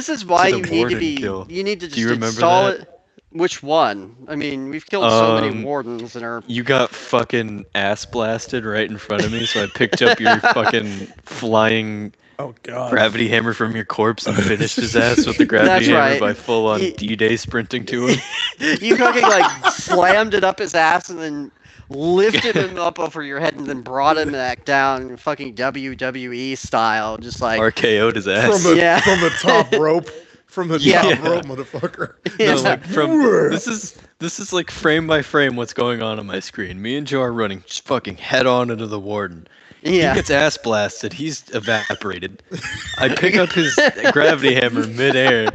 is why you need to be. Kill. You need to just install it. Which one? I mean, we've killed so many wardens in our... You got fucking ass blasted right in front of me, so I picked up your fucking flying gravity hammer from your corpse and finished his ass with the gravity hammer by full-on D-Day sprinting to him. You fucking, slammed it up his ass and then lifted him up over your head and then brought him back down fucking WWE style, just like... RKO'd his ass. From the top rope. From the top rope, motherfucker. No, this is like frame by frame what's going on my screen. Me and Joe are running just fucking head on into the warden. Yeah. He gets ass blasted. He's evaporated. I pick up his gravity hammer midair,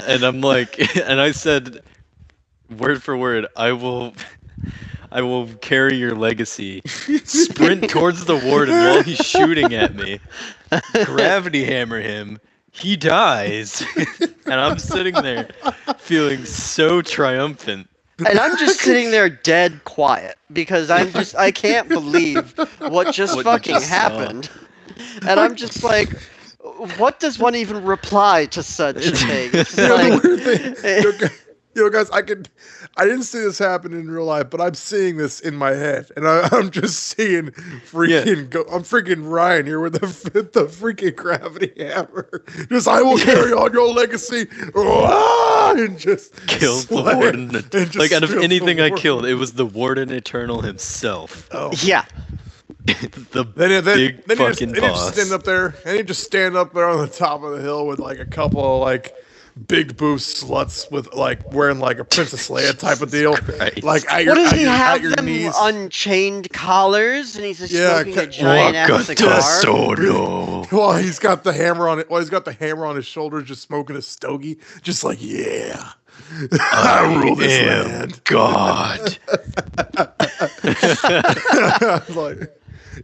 and I'm like, and I said, word for word, I will carry your legacy. Sprint towards the warden while he's shooting at me. Gravity hammer him. He dies, and I'm sitting there feeling so triumphant. And I'm just sitting there dead quiet because I can't believe what just happened. And I'm just like, what does one even reply to such a thing? Guys, I didn't see this happen in real life, but I'm seeing this in my head, and I'm just seeing I'm freaking Ryan here with the freaking gravity hammer. Just, I will carry on your legacy, and just killed the warden. Like, out of anything I killed, it was the warden eternal himself. Oh yeah. Big fucking boss. He just stand up there on the top of the hill with like a couple of big boost sluts with wearing a Princess Leia type of deal. Christ. Does he have them unchained collars and he's just smoking a giant ass cigar? Well, he's got the hammer on it. Well, he's got the hammer on his shoulder, just smoking a stogie, just like, yeah. I rule this land. God.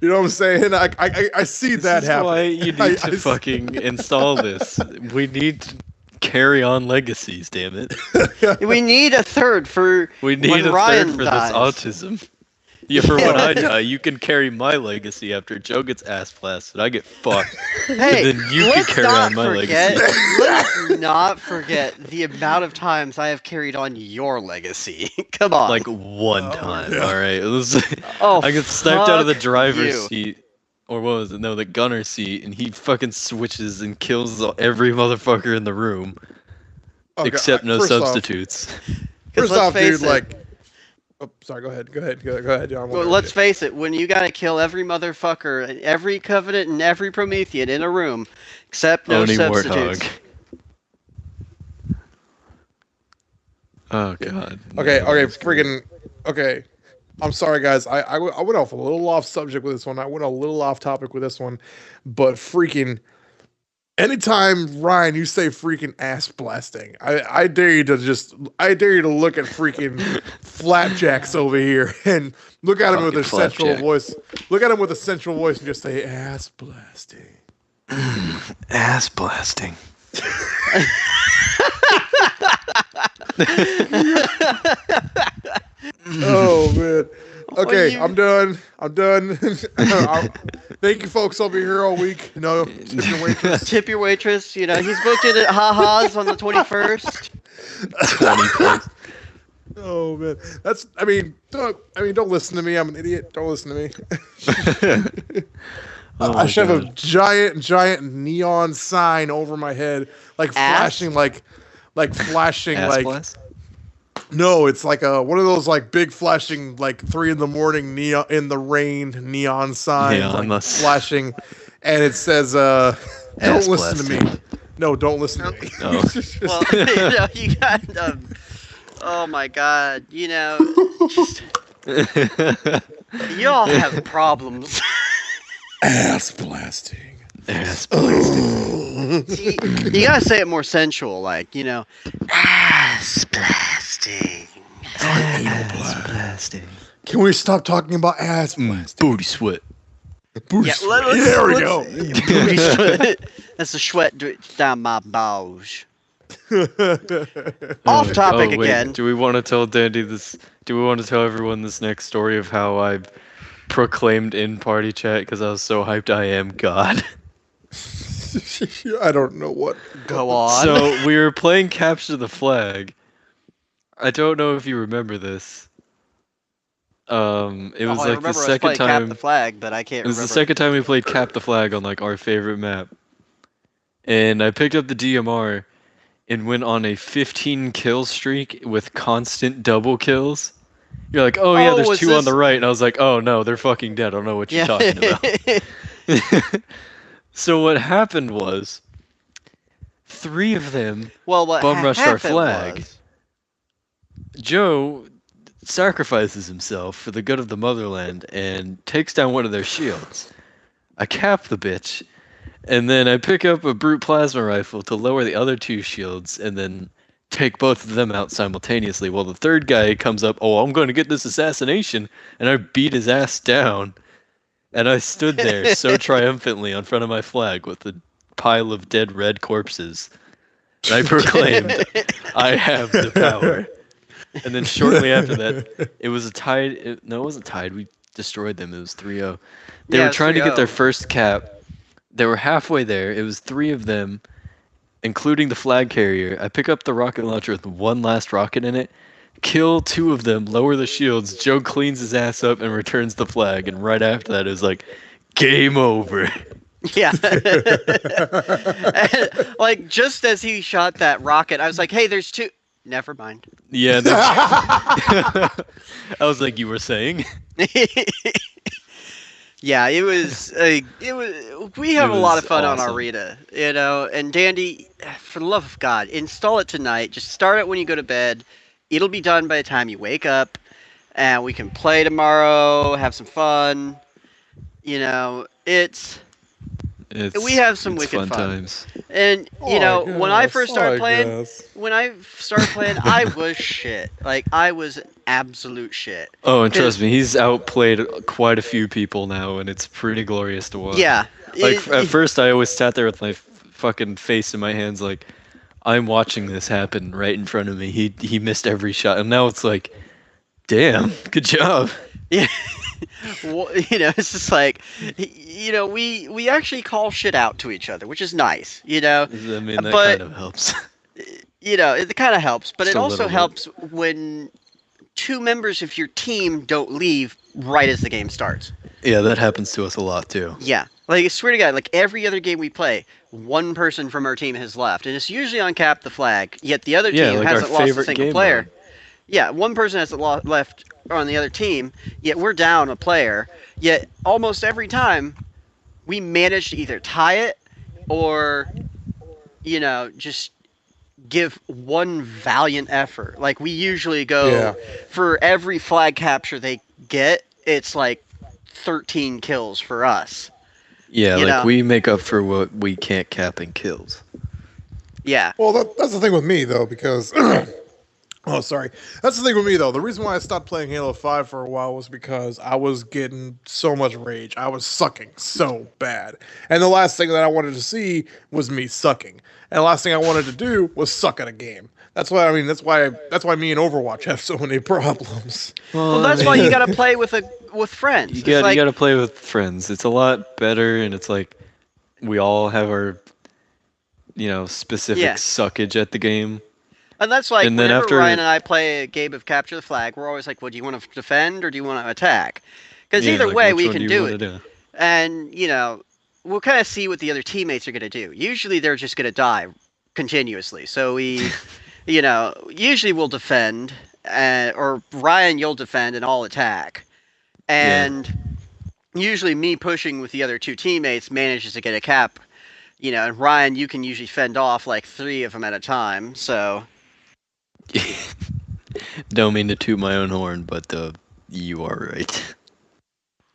You know what I'm saying? I see that happen. That's why you need to fucking install this. We need to carry on legacies, damn it. We need a third for We need when a Ryan third for dies. this autism. Yeah, for when I die, you can carry my legacy after Joe gets ass blasted. I get fucked. Hey, and then you can carry on my legacy. Let's not forget the amount of times I have carried on your legacy. Come on. Like one time, alright? I get sniped out of the driver's seat. Or what was it? No, the gunner seat, and he fucking switches and kills every motherfucker in the room. Okay, except no substitutes. First off, dude, like... Oh, sorry, go ahead, John. Well, let's face it, when you gotta kill every motherfucker, every Covenant, and every Promethean in a room, except no substitutes. Warthog. Oh, God. Okay, freaking... Okay. I'm sorry, guys. I went off a little off subject with this one. I went a little off topic with this one. But freaking... Anytime, Ryan, you say freaking ass blasting, I dare you to look at freaking Flapjacks over here and look at him with a sensual voice. Look at him with a sensual voice and just say ass blasting. Ass blasting. Oh man. Okay, I'm done. Thank you, folks. I'll be here all week. No, tip your waitress. Tip your waitress. You know, he's booked it at Ha-Ha's on the 21st. 21st. Oh man, don't listen to me. I'm an idiot. Don't listen to me. I should have a giant neon sign over my head, like flashing, like flashing, ass like. Blast? No, it's like one of those like big flashing like 3 a.m. neon in the rain neon sign flashing, and it says "Don't listen to me." No, don't listen to me. No. Well, you got oh my God, just, you all have problems. Ass blasting. Ass blasting. See, you gotta say it more sensual, like ass blasting. Ass blasting. Can we stop talking about ass blasting? Booty sweat. Booty sweat. There we go. Booty sweat. That's the sweat down my balls. Off topic again. Do we want to tell Dandy this? Do we want to tell everyone this next story of how I proclaimed in party chat because I was so hyped I am God? I don't know what. Go on. So we were playing Capture the Flag. I don't know if you remember this. It was like the second time. Cap the Flag, but I can't. It was the second time we played Cap the Flag on like our favorite map, and I picked up the DMR and went on a 15 kill streak with constant double kills. You're like, oh yeah, there's 2 on the right, and I was like, oh no, they're fucking dead. I don't know what you're talking about. So what happened was, 3 of them bum rushed our flag. Joe sacrifices himself for the good of the motherland and takes down one of their shields. I cap the bitch, and then I pick up a brute plasma rifle to lower the other 2 shields, and then take both of them out simultaneously. While the third guy comes up, oh, I'm going to get this assassination, and I beat his ass down. And I stood there so triumphantly in front of my flag with a pile of dead red corpses. And I proclaimed, I have the power. And then shortly after that, it was a tied. No, it wasn't tied. We destroyed them. It was 3-0. They were trying to get their first cap. They were halfway there. It was 3 of them, including the flag carrier. I pick up the rocket launcher with one last rocket in it, kill 2 of them, lower the shields. Joe cleans his ass up and returns the flag. And right after that, it was like, game over. Yeah. And, like, just as he shot that rocket, I was like, hey, there's 2. Never mind. Yeah. I was like, you were saying? Yeah, it was. We have a lot of fun on Arena, And Dandy, for the love of God, install it tonight. Just start it when you go to bed. It'll be done by the time you wake up, and we can play tomorrow. Have some fun. We have some wicked fun times. And when I first started playing, I was shit. Like, I was absolute shit. Oh, and trust me, he's outplayed quite a few people now, and it's pretty glorious to watch. Yeah. Like, at first, I always sat there with my fucking face in my hands, like, I'm watching this happen right in front of me. He missed every shot, and now it's like, damn, good job. Yeah. Well, it's just like, we actually call shit out to each other, which is nice, I mean, that but, kind of helps. it kind of helps, but Just it a also little bit. helps when 2 members of your team don't leave right as the game starts. Yeah, that happens to us a lot too. Yeah. Like, I swear to God, like every other game we play, one person from our team has left, and it's usually on Cap the Flag, yet the other team like hasn't our lost a favorite single game player. mode. Yeah, one person hasn't left on the other team, yet we're down a player, yet almost every time we manage to either tie it or, just give one valiant effort. Like, we usually go for every flag capture they get, it's like 13 kills for us. Yeah, we make up for what we can't cap in kills. Yeah. Well, that's the thing with me, though, because... Oh, sorry. That's the thing with me, though. The reason why I stopped playing Halo 5 for a while was because I was getting so much rage. I was sucking so bad. And the last thing that I wanted to see was me sucking. And the last thing I wanted to do was suck at a game. That's why me and Overwatch have so many problems. Well, that's why you gotta play with friends. You gotta play with friends. It's a lot better, and it's like we all have our, specific suckage at the game. And that's like, whenever Ryan and I play a game of Capture the Flag, we're always like, well, do you want to defend or do you want to attack? Because either way, we can do it. And, we'll kind of see what the other teammates are going to do. Usually they're just going to die continuously. So we, usually we'll defend, or Ryan, you'll defend and I'll attack. And usually me pushing with the other 2 teammates manages to get a cap. And Ryan, you can usually fend off like 3 of them at a time, so... Don't mean to toot my own horn, but you are right.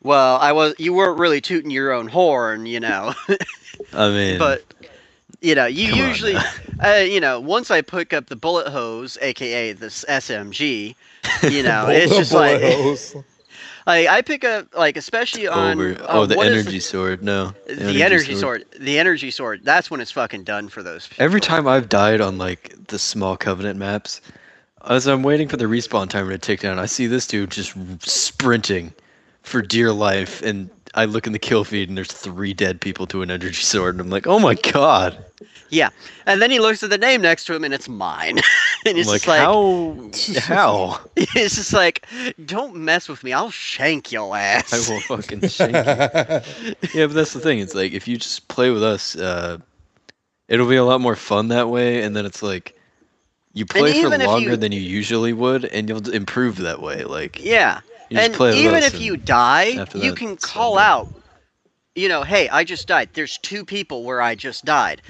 Well, you weren't really tooting your own horn, I mean, but you usually, once I pick up the bullet hose, aka this SMG, it's just like I pick up, like, especially on the energy sword. No, the energy sword. The energy sword. That's when it's fucking done for those people. Every time I've died on like the small Covenant maps, as I'm waiting for the respawn timer to tick down, I see this dude just sprinting for dear life, and I look in the kill feed and there's 3 dead people to an energy sword, and I'm like, oh my god. Yeah, and then he looks at the name next to him, and it's mine. And it's like, just like, how? It's just like, don't mess with me. I'll shank your ass. I will fucking shank you. Yeah, but that's the thing. It's like, if you just play with us, it'll be a lot more fun that way. And then it's like, you play for longer than you usually would, and you'll improve that way. Like, yeah. And even if you die, you can call out, hey, I just died. There's 2 people where I just died.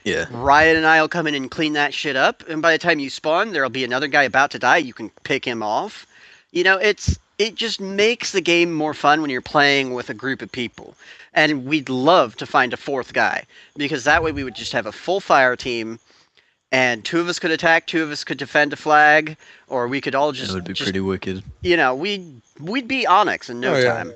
Yeah. Ryan and I will come in and clean that shit up, and by the time you spawn, there'll be another guy about to die. You can pick him off. It just makes the game more fun when you're playing with a group of people. And we'd love to find a 4th guy, because that way we would just have a full fire team, and 2 of us could attack, 2 of us could defend a flag, or we could all just... That would be pretty wicked. We'd be Onyx in no time.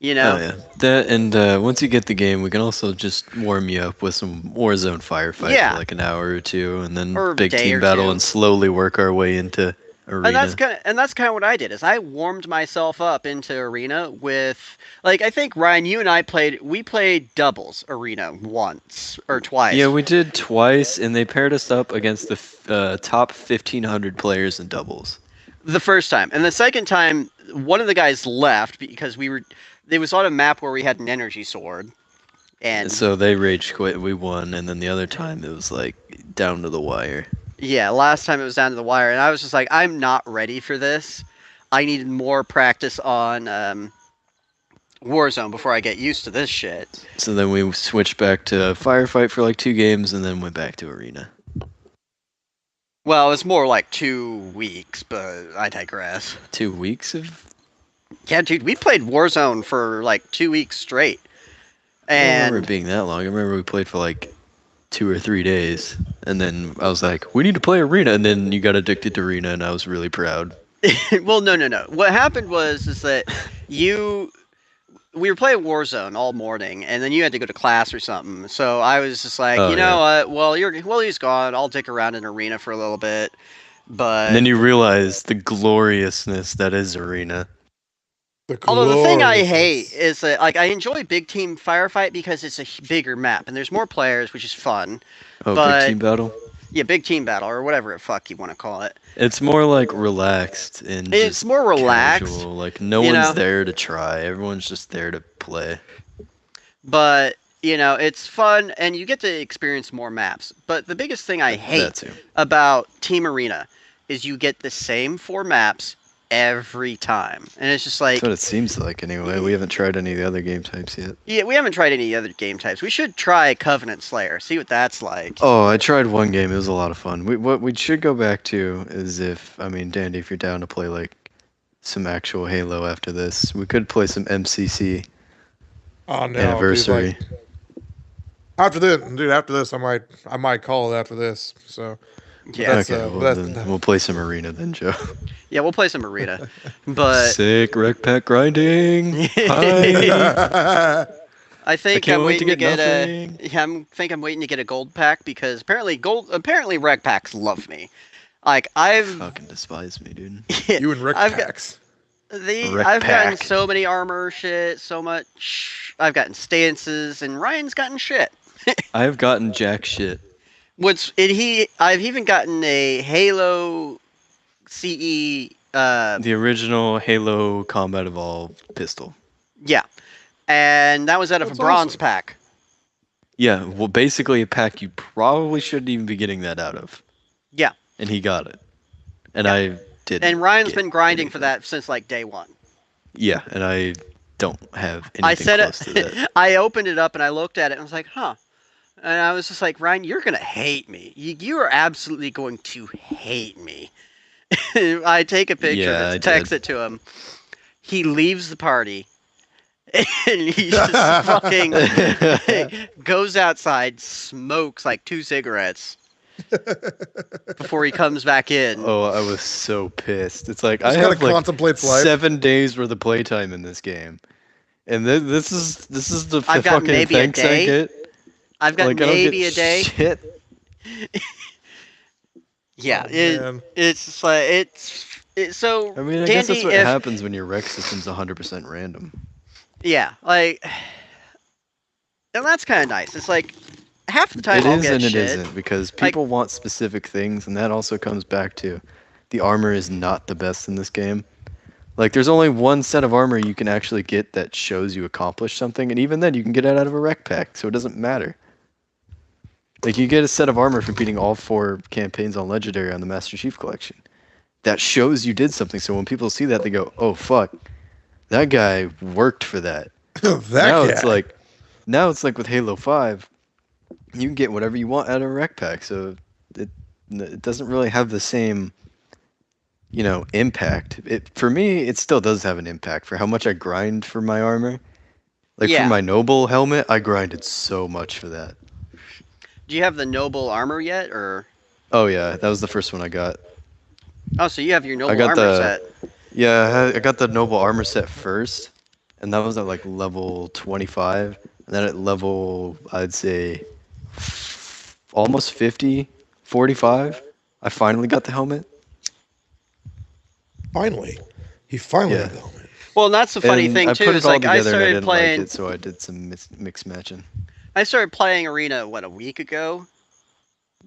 Oh, yeah. That, and once you get the game, we can also just warm you up with some Warzone firefight for like an hour or 2, and then big team battle, and slowly work our way into Arena. And that's kind of what I did, is I warmed myself up into Arena with, like, I think, Ryan, you and I played doubles Arena once or twice. Yeah, we did twice, and they paired us up against the top 1,500 players in doubles. The first time. And the second time, one of the guys left because it was on a map where we had an energy sword. And so they rage quit, we won, and then the other time it was like down to the wire. Yeah, last time it was down to the wire, and I was just like, I'm not ready for this. I needed more practice on Warzone before I get used to this shit. So then we switched back to Firefight for like 2 games, and then went back to Arena. Well, it's more like 2 weeks, but I digress. 2 weeks of... Yeah, dude, we played Warzone for like 2 weeks straight. And I don't remember it being that long. I remember we played for like 2 or 3 days, and then I was like, we need to play Arena, and then you got addicted to Arena, and I was really proud. Well, no. What happened is that we were playing Warzone all morning, and then you had to go to class or something. So I was just like, what? Well, he's gone. I'll dick around in Arena for a little bit. But and then you realize the gloriousness that is Arena. Although the thing I hate is that, like, I enjoy Big Team Firefight because it's a bigger map and there's more players, which is fun. Oh, but, Big Team Battle? Yeah, Big Team Battle, or whatever the fuck you want to call it. It's more like relaxed and it's just more relaxed. Casual. Like, no one's there to try. Everyone's just there to play. But, it's fun and you get to experience more maps. But the biggest thing I hate about Team Arena is you get the same 4 maps every time, and it's just like, that's what it seems like anyway. We haven't tried any of the other game types yet. Yeah, we haven't tried any other game types. We should try Covenant Slayer, see what that's like. Oh, I tried one game. It was a lot of fun. What we should go back to is Dandy, if you're down to play like some actual Halo after this, we could play some MCC. Oh no, Anniversary. Dude, after this, I might call it after this. So yeah, then we'll play some Arena then, Joe. Yeah, we'll play some Arena. But sick rec pack grinding. I think I'm waiting to get I'm waiting to get a gold pack because apparently rec packs love me. Like I've fucking despise me, dude. You and rec packs. I've gotten so many armor shit, so much. I've gotten stances, and Ryan's gotten shit. I've gotten jack shit. I've even gotten a Halo CE. The original Halo Combat Evolved pistol. Yeah, and that was out of a bronze pack. Yeah, well, basically a pack you probably shouldn't even be getting that out of. Yeah. And he got it, and I didn't. And Ryan's been grinding for that since like day one. Yeah, and I don't have anything close to that. I opened it up and I looked at it and I was like, huh. And I was just like, Ryan, you're going to hate me. You are absolutely going to hate me. I take a picture of it, text it to him. He leaves the party. And he just fucking goes outside, smokes like 2 cigarettes before he comes back in. Oh, I was so pissed. It's like I have like 7 days worth of playtime in this game. And this is the fucking thanks I get. I've got maybe a day. Shit. Yeah, it's just like it's so. I mean, I guess that's what happens when your rec system's 100% random. Yeah, like, and that's kind of nice. It's like half the time I'll get shit. It isn't because people want specific things, and that also comes back to the armor is not the best in this game. Like, there's only one set of armor you can actually get that shows you accomplished something, and even then, you can get it out of a rec pack, so it doesn't matter. Like, you get a set of armor for beating all 4 campaigns on Legendary on the Master Chief Collection. That shows you did something, so when people see that, they go, oh, fuck. That guy worked for that. Now it's like with Halo 5, you can get whatever you want out of a rec pack, so it doesn't really have the same, impact. For me, it still does have an impact for how much I grind for my armor. Like for my Noble helmet, I grinded so much for that. Do you have the Noble armor yet, or? Oh yeah, that was the first one I got. Oh, so you have your Noble armor set. Yeah, I got the Noble armor set first, and that was at like level 25. And then at level, I'd say, almost 50, 45, I finally got the helmet. Finally? He finally got the helmet. Well, that's the funny thing, too. It's like I started playing... Like it, so I did some mix matching. I started playing Arena, a week ago?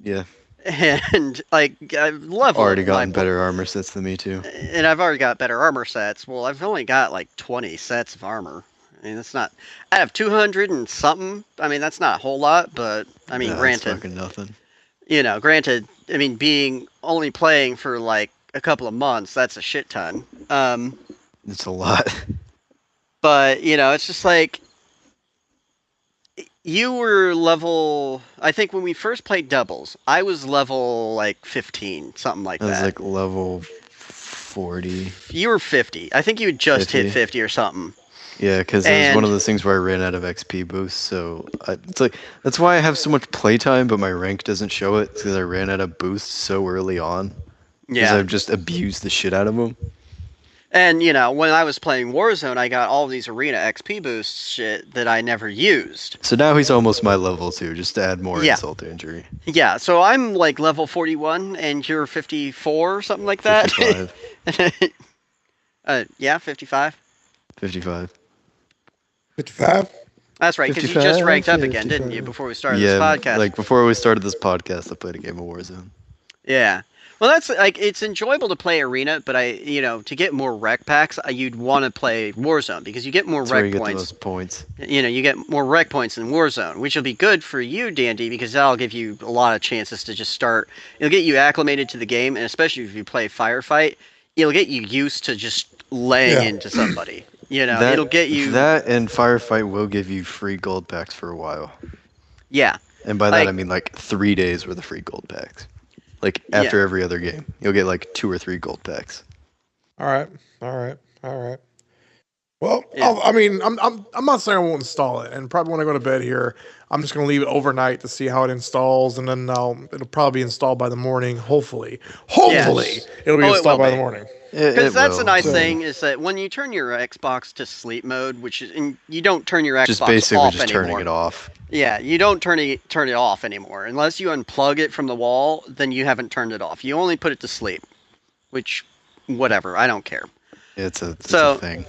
Yeah. And, like, I've leveled... Already gotten better armor sets than me, too. And I've already got better armor sets. Well, I've only got, like, 20 sets of armor. I mean, that's not... I have 200 and something. I mean, that's not a whole lot, but, I mean, granted... That's fucking nothing. Granted, I mean, only playing for, like, a couple of months, that's a shit ton. It's a lot. But, it's just like... You were level... I think when we first played doubles, I was level, like, 15, something like that. I was, like, level 40. You were 50. I think you had just hit 50 or something. Yeah, because it was one of those things where I ran out of XP boosts, so... it's like... That's why I have so much playtime, but my rank doesn't show it, because I ran out of boosts so early on. Yeah. Because I've just abused the shit out of them. And, when I was playing Warzone, I got all these Arena XP boosts shit that I never used. So now he's almost my level too, just to add more Yeah. insult to injury. Yeah, so I'm like level 41 and you're 54 or something like that. 55. Yeah, 55. 55. 55? That's right, because you just ranked up again, didn't you, before we started this podcast? Like before we started this podcast, I played a game of Warzone. Yeah. Well, that's like it's enjoyable to play Arena, but to get more rec packs, you'd want to play Warzone because you get more That's where rec you get the points. most points. You get more rec points in Warzone, which will be good for you, D&D, because that'll give you a lot of chances to just start. It'll get you acclimated to the game, and especially if you play Firefight, it'll get you used to just laying into somebody. It'll get you that, and Firefight will give you free gold packs for a while. Yeah. And by that I mean like 3 days worth of free gold packs. Like after every other game, you'll get like 2 or 3 gold packs. All right. Well, I'm not saying I won't install it, and probably when I go to bed here, I'm just gonna leave it overnight to see how it installs, and then it'll probably be installed by the morning. Hopefully, it'll be installed by the morning. Because that's the nice thing is that when you turn your Xbox to sleep mode, and you don't turn your Xbox just basically off just anymore. turning it off. Yeah, you don't turn it off anymore unless you unplug it from the wall. Then you haven't turned it off. You only put it to sleep, which, whatever, I don't care. It's a thing.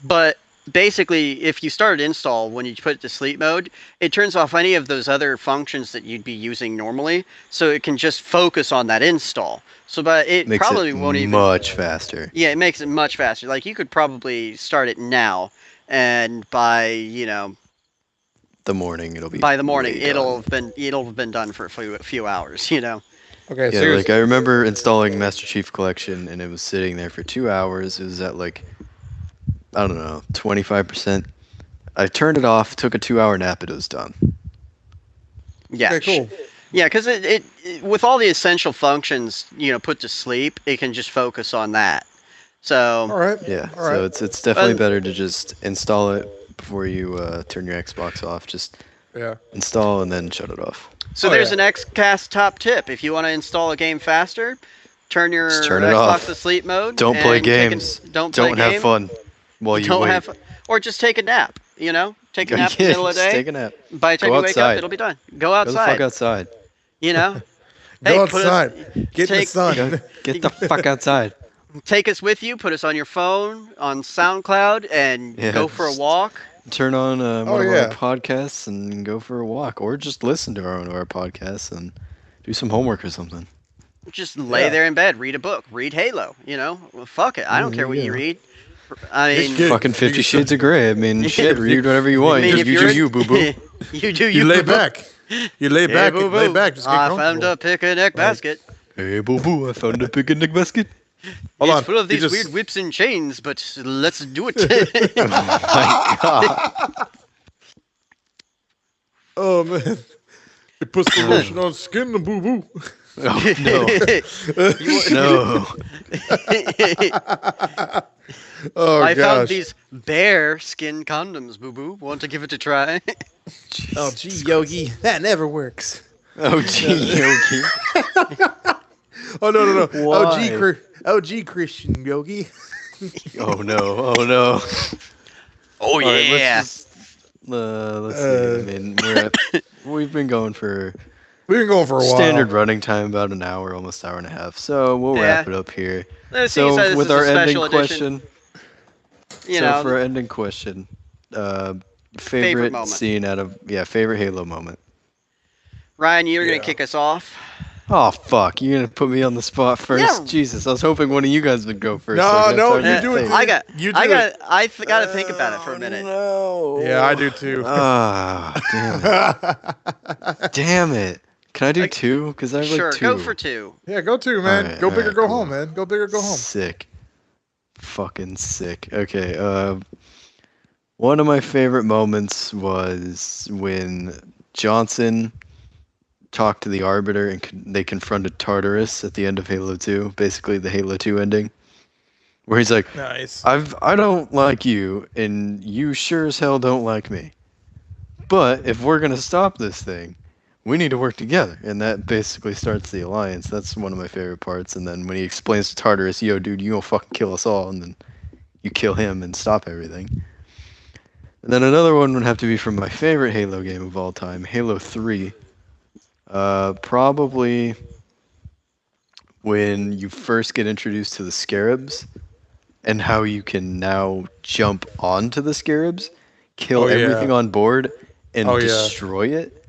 But basically, if you start install when you put it to sleep mode, it turns off any of those other functions that you'd be using normally, so it can just focus on that install. So, but it makes probably it won't even much faster. Yeah, it makes it much faster. Like you could probably start it now, and by the morning it'll be. By the morning, it'll have been done for a few hours. Okay. Yeah, like I remember installing Master Chief Collection, and it was sitting there for 2 hours. It was at like, I don't know, 25%. I turned it off, took a 2-hour nap, and it was done. Yeah. Okay, cool. Yeah, because it with all the essential functions, put to sleep, it can just focus on that. So. All right. Yeah. All right. So it's definitely better to just install it before you turn your Xbox off. Just install and then shut it off. So there's an XCast top tip. If you want to install a game faster, turn your Xbox off. to sleep mode. Don't play games. Don't have fun while you wait. Or just take a nap. Take a nap in the middle of the day. Take a nap. By the time you wake up, it'll be done. Go outside. Go the fuck outside. Go outside. Get in the sun. Get the fuck outside. Take us with you. Put us on your phone, on SoundCloud, and go for a walk. Turn on one of our podcasts and go for a walk, or just listen to one of our podcasts and do some homework or something. Just lay there in bed, read a book, read Halo. Well, fuck it. I don't care what you read. I mean, fucking 50 Shades of Grey. I mean, shit, read whatever you want. You do you, boo boo. You do you. You lay back. You lay back. Boo, boo. Lay back. Just get I found a picnic basket. Hey, boo boo, I found a picnic basket. It's full of these weird whips and chains, but let's do it. Oh my god. Oh man. You put some lotion on skin, the boo boo. Oh no. Oh, I found these bear skin condoms, boo boo. Want to give it a try? Oh gee, Yogi, that never works. Oh gee, Yogi. Oh no. Why? Oh gee, Christian Yogi. Oh no. Oh yeah. Let's see. I mean, we've been going for a while. Standard running time about an hour, almost hour and a half. So we'll wrap it up here. So with our ending question, for our ending question, favorite scene out of favorite Halo moment. Ryan, you're gonna kick us off. Oh fuck! You're gonna put me on the spot first. Yeah. Jesus, I was hoping one of you guys would go first. No, you do it. I gotta think about it for a minute. No. Yeah, I do too. Ah, damn it! Can I do two? Because I have like two. Sure, go for two. Yeah, go two, man. Right, go big or go cool. home, man. Go big or go home. Sick. Fucking sick. Okay. One of my favorite moments was when Johnson talked to the Arbiter and they confronted Tartarus at the end of Halo 2, basically the Halo 2 ending, where he's like, "Nice. I don't like you, and you sure as hell don't like me. But if we're gonna stop this thing, we need to work together." And that basically starts the alliance. That's one of my favorite parts. And then when he explains to Tartarus, "Yo, dude, you gonna fucking kill us all," and then you kill him and stop everything. And then another one would have to be from my favorite Halo game of all time, Halo 3. Probably when you first get introduced to the Scarabs and how you can now jump onto the Scarabs, kill everything on board, and destroy it.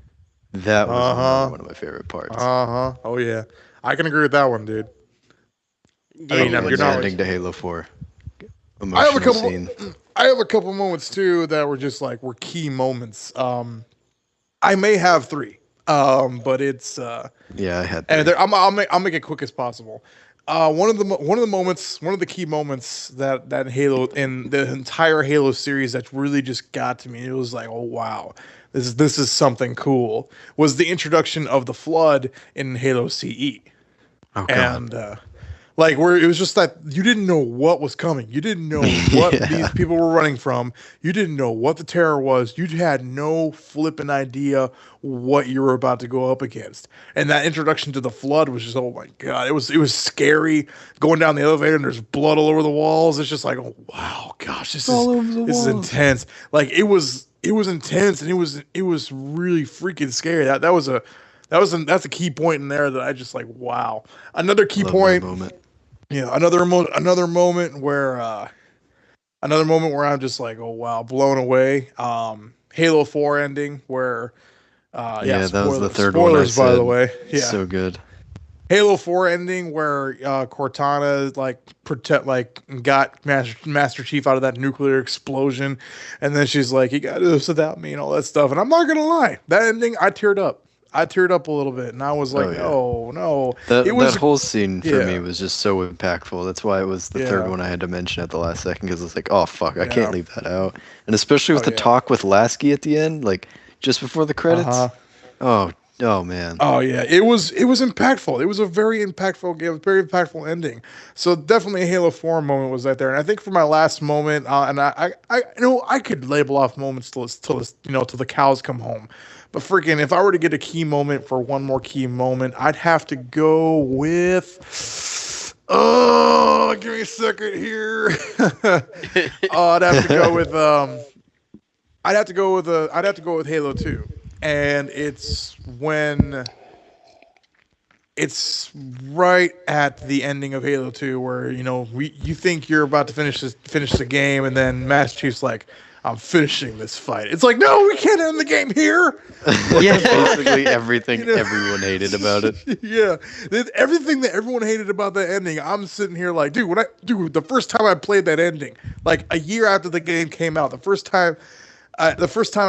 That was one of my favorite parts. Oh yeah, I can agree with that one, dude. I mean, you're not ending to Halo 4. I have a couple moments too that were just like key moments. I may have 3, but it's I had 3. And I'll make it quick as possible. One of the key moments that Halo in the entire Halo series that really just got to me. It was like, oh wow, this is something cool. Was the introduction of the Flood in Halo CE, and like where it was just that you didn't know what was coming. You didn't know what these people were running from. You didn't know what the terror was. You had no flipping idea what you were about to go up against. And that introduction to the Flood was just, oh my god, it was scary. Going down the elevator and there's blood all over the walls. It's just like, oh wow, gosh, this is intense. Like it was intense, and it was really freaking scary. That's a key point in there that I just like, wow. Another key point. Yeah, another moment where I'm just like, oh wow, blown away. Halo 4 ending where that was the third one. Spoilers, by the way. Yeah, so good. Halo 4 ending where Cortana got Master Chief out of that nuclear explosion, and then she's like, "You got to do this without me," and all that stuff. And I'm not gonna lie, that ending, I teared up a little bit, and I was like, "Oh no!" That whole scene for me was just so impactful. That's why it was the third one I had to mention at the last second, because it's like, "Oh fuck, I can't leave that out." And especially with the talk with Lasky at the end, like just before the credits. Oh man. Oh yeah, it was impactful. It was a very impactful game, very impactful ending. So definitely a Halo 4 moment was right there. And I think for my last moment, and I could label off moments till the cows come home. But freaking, if I were to get a key moment for one more key moment, I'd have to go with. Oh, give me a second here. I'd have to go with. I'd have to go with Halo 2, and it's right at the ending of Halo 2 where you think you're about to finish the game, and then Master Chief's like, I'm finishing this fight. It's like, no, we can't end the game here. Basically everything everyone hated about it. Yeah, everything that everyone hated about that ending. I'm sitting here like, dude, the first time I played that ending, like a year after the game came out, the first time I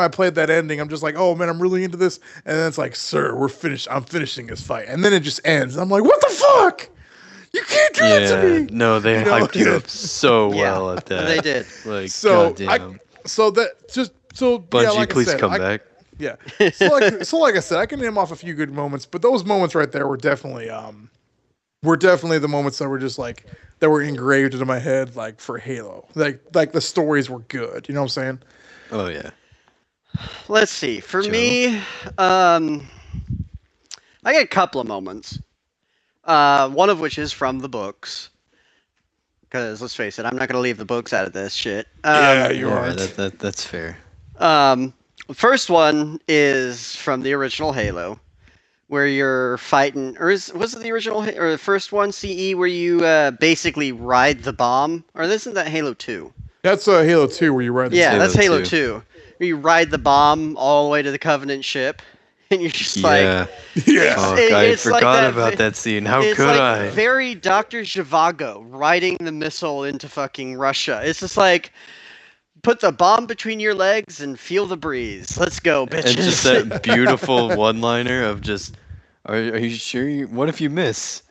played that ending, I'm just like, oh man, I'm really into this. And then it's like, sir, we're finished. I'm finishing this fight. And then it just ends. I'm like, what the fuck? You can't do that to me. No, they hyped you up so well at that. They did. Like, goddamn. Bungie, like please come back. Yeah. So like I said, I can name off a few good moments, but those moments right there were definitely the moments that were just like that were engraved into my head, like for Halo. Like the stories were good. You know what I'm saying? Oh yeah. Let's see. For me, I got a couple of moments. One of which is from the books. Because let's face it, I'm not going to leave the books out of this shit. Yeah, you are. That's fair. First one is from the original Halo, where you're fighting, was it the original or the first one, CE, where you basically ride the bomb, or isn't that Halo 2? That's Halo 2 where you ride. That's Halo 2. Where you ride the bomb all the way to the Covenant ship. And you're just like, I forgot about that scene. How could I? Very Dr. Zhivago riding the missile into fucking Russia. It's just like, put the bomb between your legs and feel the breeze. Let's go, bitches. And just that beautiful one-liner of just, are you sure? What if you miss?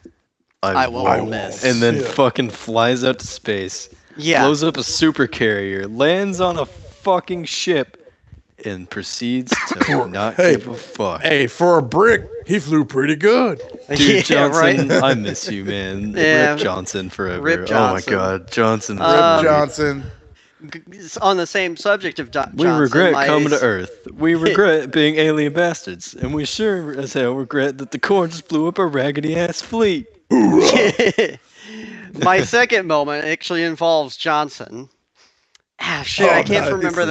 I won't miss. And then fucking flies out to space. Yeah. Blows up a super carrier, lands on a fucking ship, and proceeds to not give a fuck. Hey, for a brick, he flew pretty good. Dude, Johnson, right? I miss you, man. Rip Johnson forever. Rip Johnson. Oh my god, Johnson. Rip Johnson. On the same subject of Johnson. We regret coming to Earth. We regret being alien bastards. And we sure as hell regret that the Corps just blew up a raggedy-ass fleet. My second moment actually involves Johnson. Ah, shit! I can't remember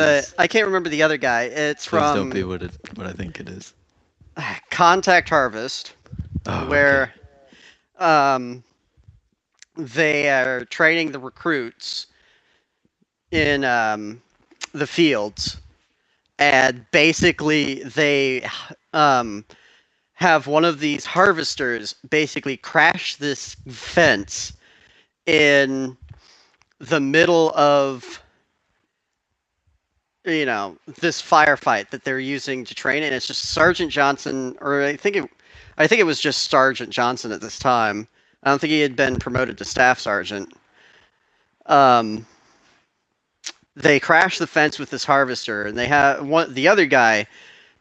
the other guy. It's Please from don't be what I think it is. Contact Harvest, where they are training the recruits in the fields, and basically they have one of these harvesters basically crash this fence in the middle of this firefight that they're using to train, and it's just Sergeant Johnson, or I think it was just Sergeant Johnson at this time. I don't think he had been promoted to staff sergeant. They crashed the fence with this harvester, and the other guy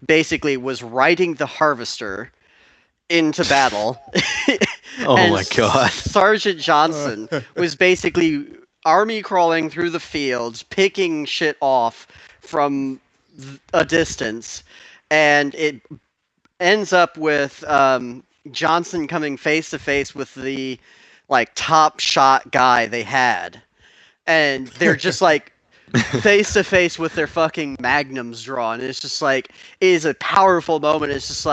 basically was riding the harvester into battle. Oh my god. Sergeant Johnson was basically army crawling through the fields, picking shit off from a distance, and it ends up with Johnson coming face to face with the top shot guy they had, and they're just face to face with their fucking magnums drawn. It's just it is a powerful moment. It's just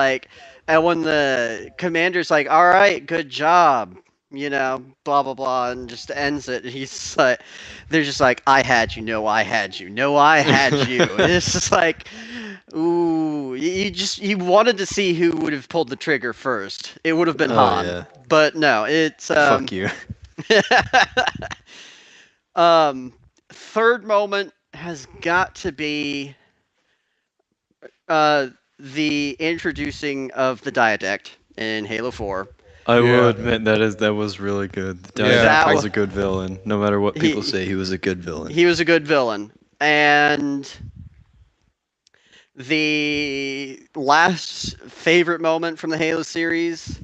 and when the commander's all right, good job, blah blah blah, and just ends it. He's they're just I had you, no, I had you, no, I had you. And it's just ooh, you wanted to see who would have pulled the trigger first. It would have been Han, yeah. But no, it's fuck you. Third moment has got to be the introducing of the diadect in Halo 4. I will admit that was really good. The diadect was a good villain. No matter what people say, he was a good villain. He was a good villain. And the last favorite moment from the Halo series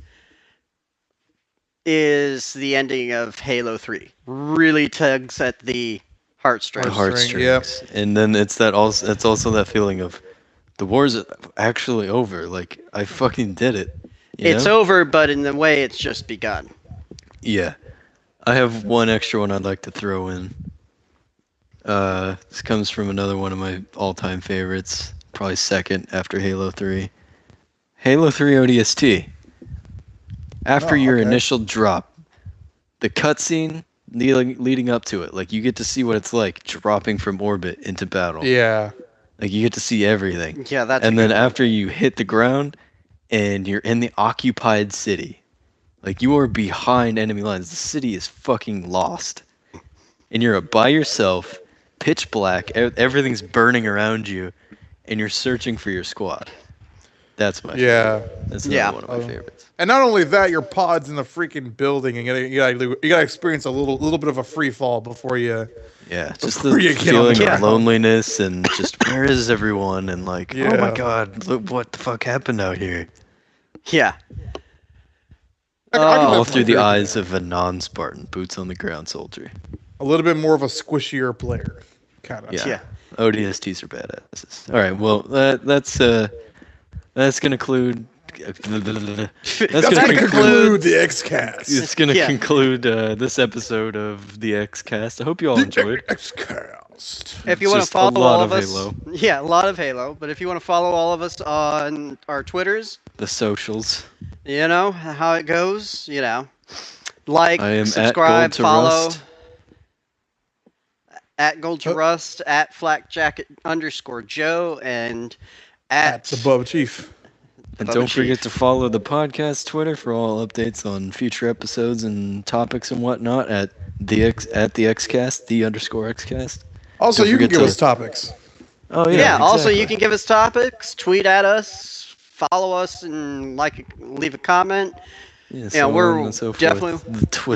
is the ending of Halo 3. Really tugs at the heartstrings. Yep. And then it's also that feeling of the war's actually over. I fucking did it. It's over, but in the way it's just begun. Yeah. I have one extra one I'd like to throw in. This comes from another one of my all-time favorites, probably second after Halo 3. Halo 3 ODST. After your initial drop, the cutscene leading up to it, you get to see what it's like dropping from orbit into battle. Yeah. You get to see everything. Yeah, that's. And then after you hit the ground and you're in the occupied city, you are behind enemy lines. The city is fucking lost. And you're by yourself, pitch black, everything's burning around you, and you're searching for your squad. That's my favorite. That's one of my favorites. And not only that, your pod's in the freaking building, and you gotta experience a little bit of a free fall before you. Yeah, just the feeling of loneliness and just where is everyone, and oh my god, look what the fuck happened out here. Yeah. All through the eyes of a non-Spartan, boots on the ground soldier. A little bit more of a squishier player, kind of. Yeah. ODSTs are badasses. All right, well that's gonna conclude. That's gonna conclude the XCast. It's gonna conclude this episode of the XCast. I hope you all enjoyed. XCast. If you want to follow all of us, a lot of Halo. But if you want to follow all of us on our Twitters, the socials, you know how it goes. Like, subscribe, at follow. At Gold to Rust, at FlakJacket_Joe, and at the Bub Chief. And don't forget to follow the podcast Twitter for all updates on future episodes and topics and whatnot at the XCast, _XCast. Also, you can give us topics. Oh yeah. Yeah. Exactly. Also, you can give us topics, tweet at us, follow us, and leave a comment. Yeah. So we're so definitely. Twitter.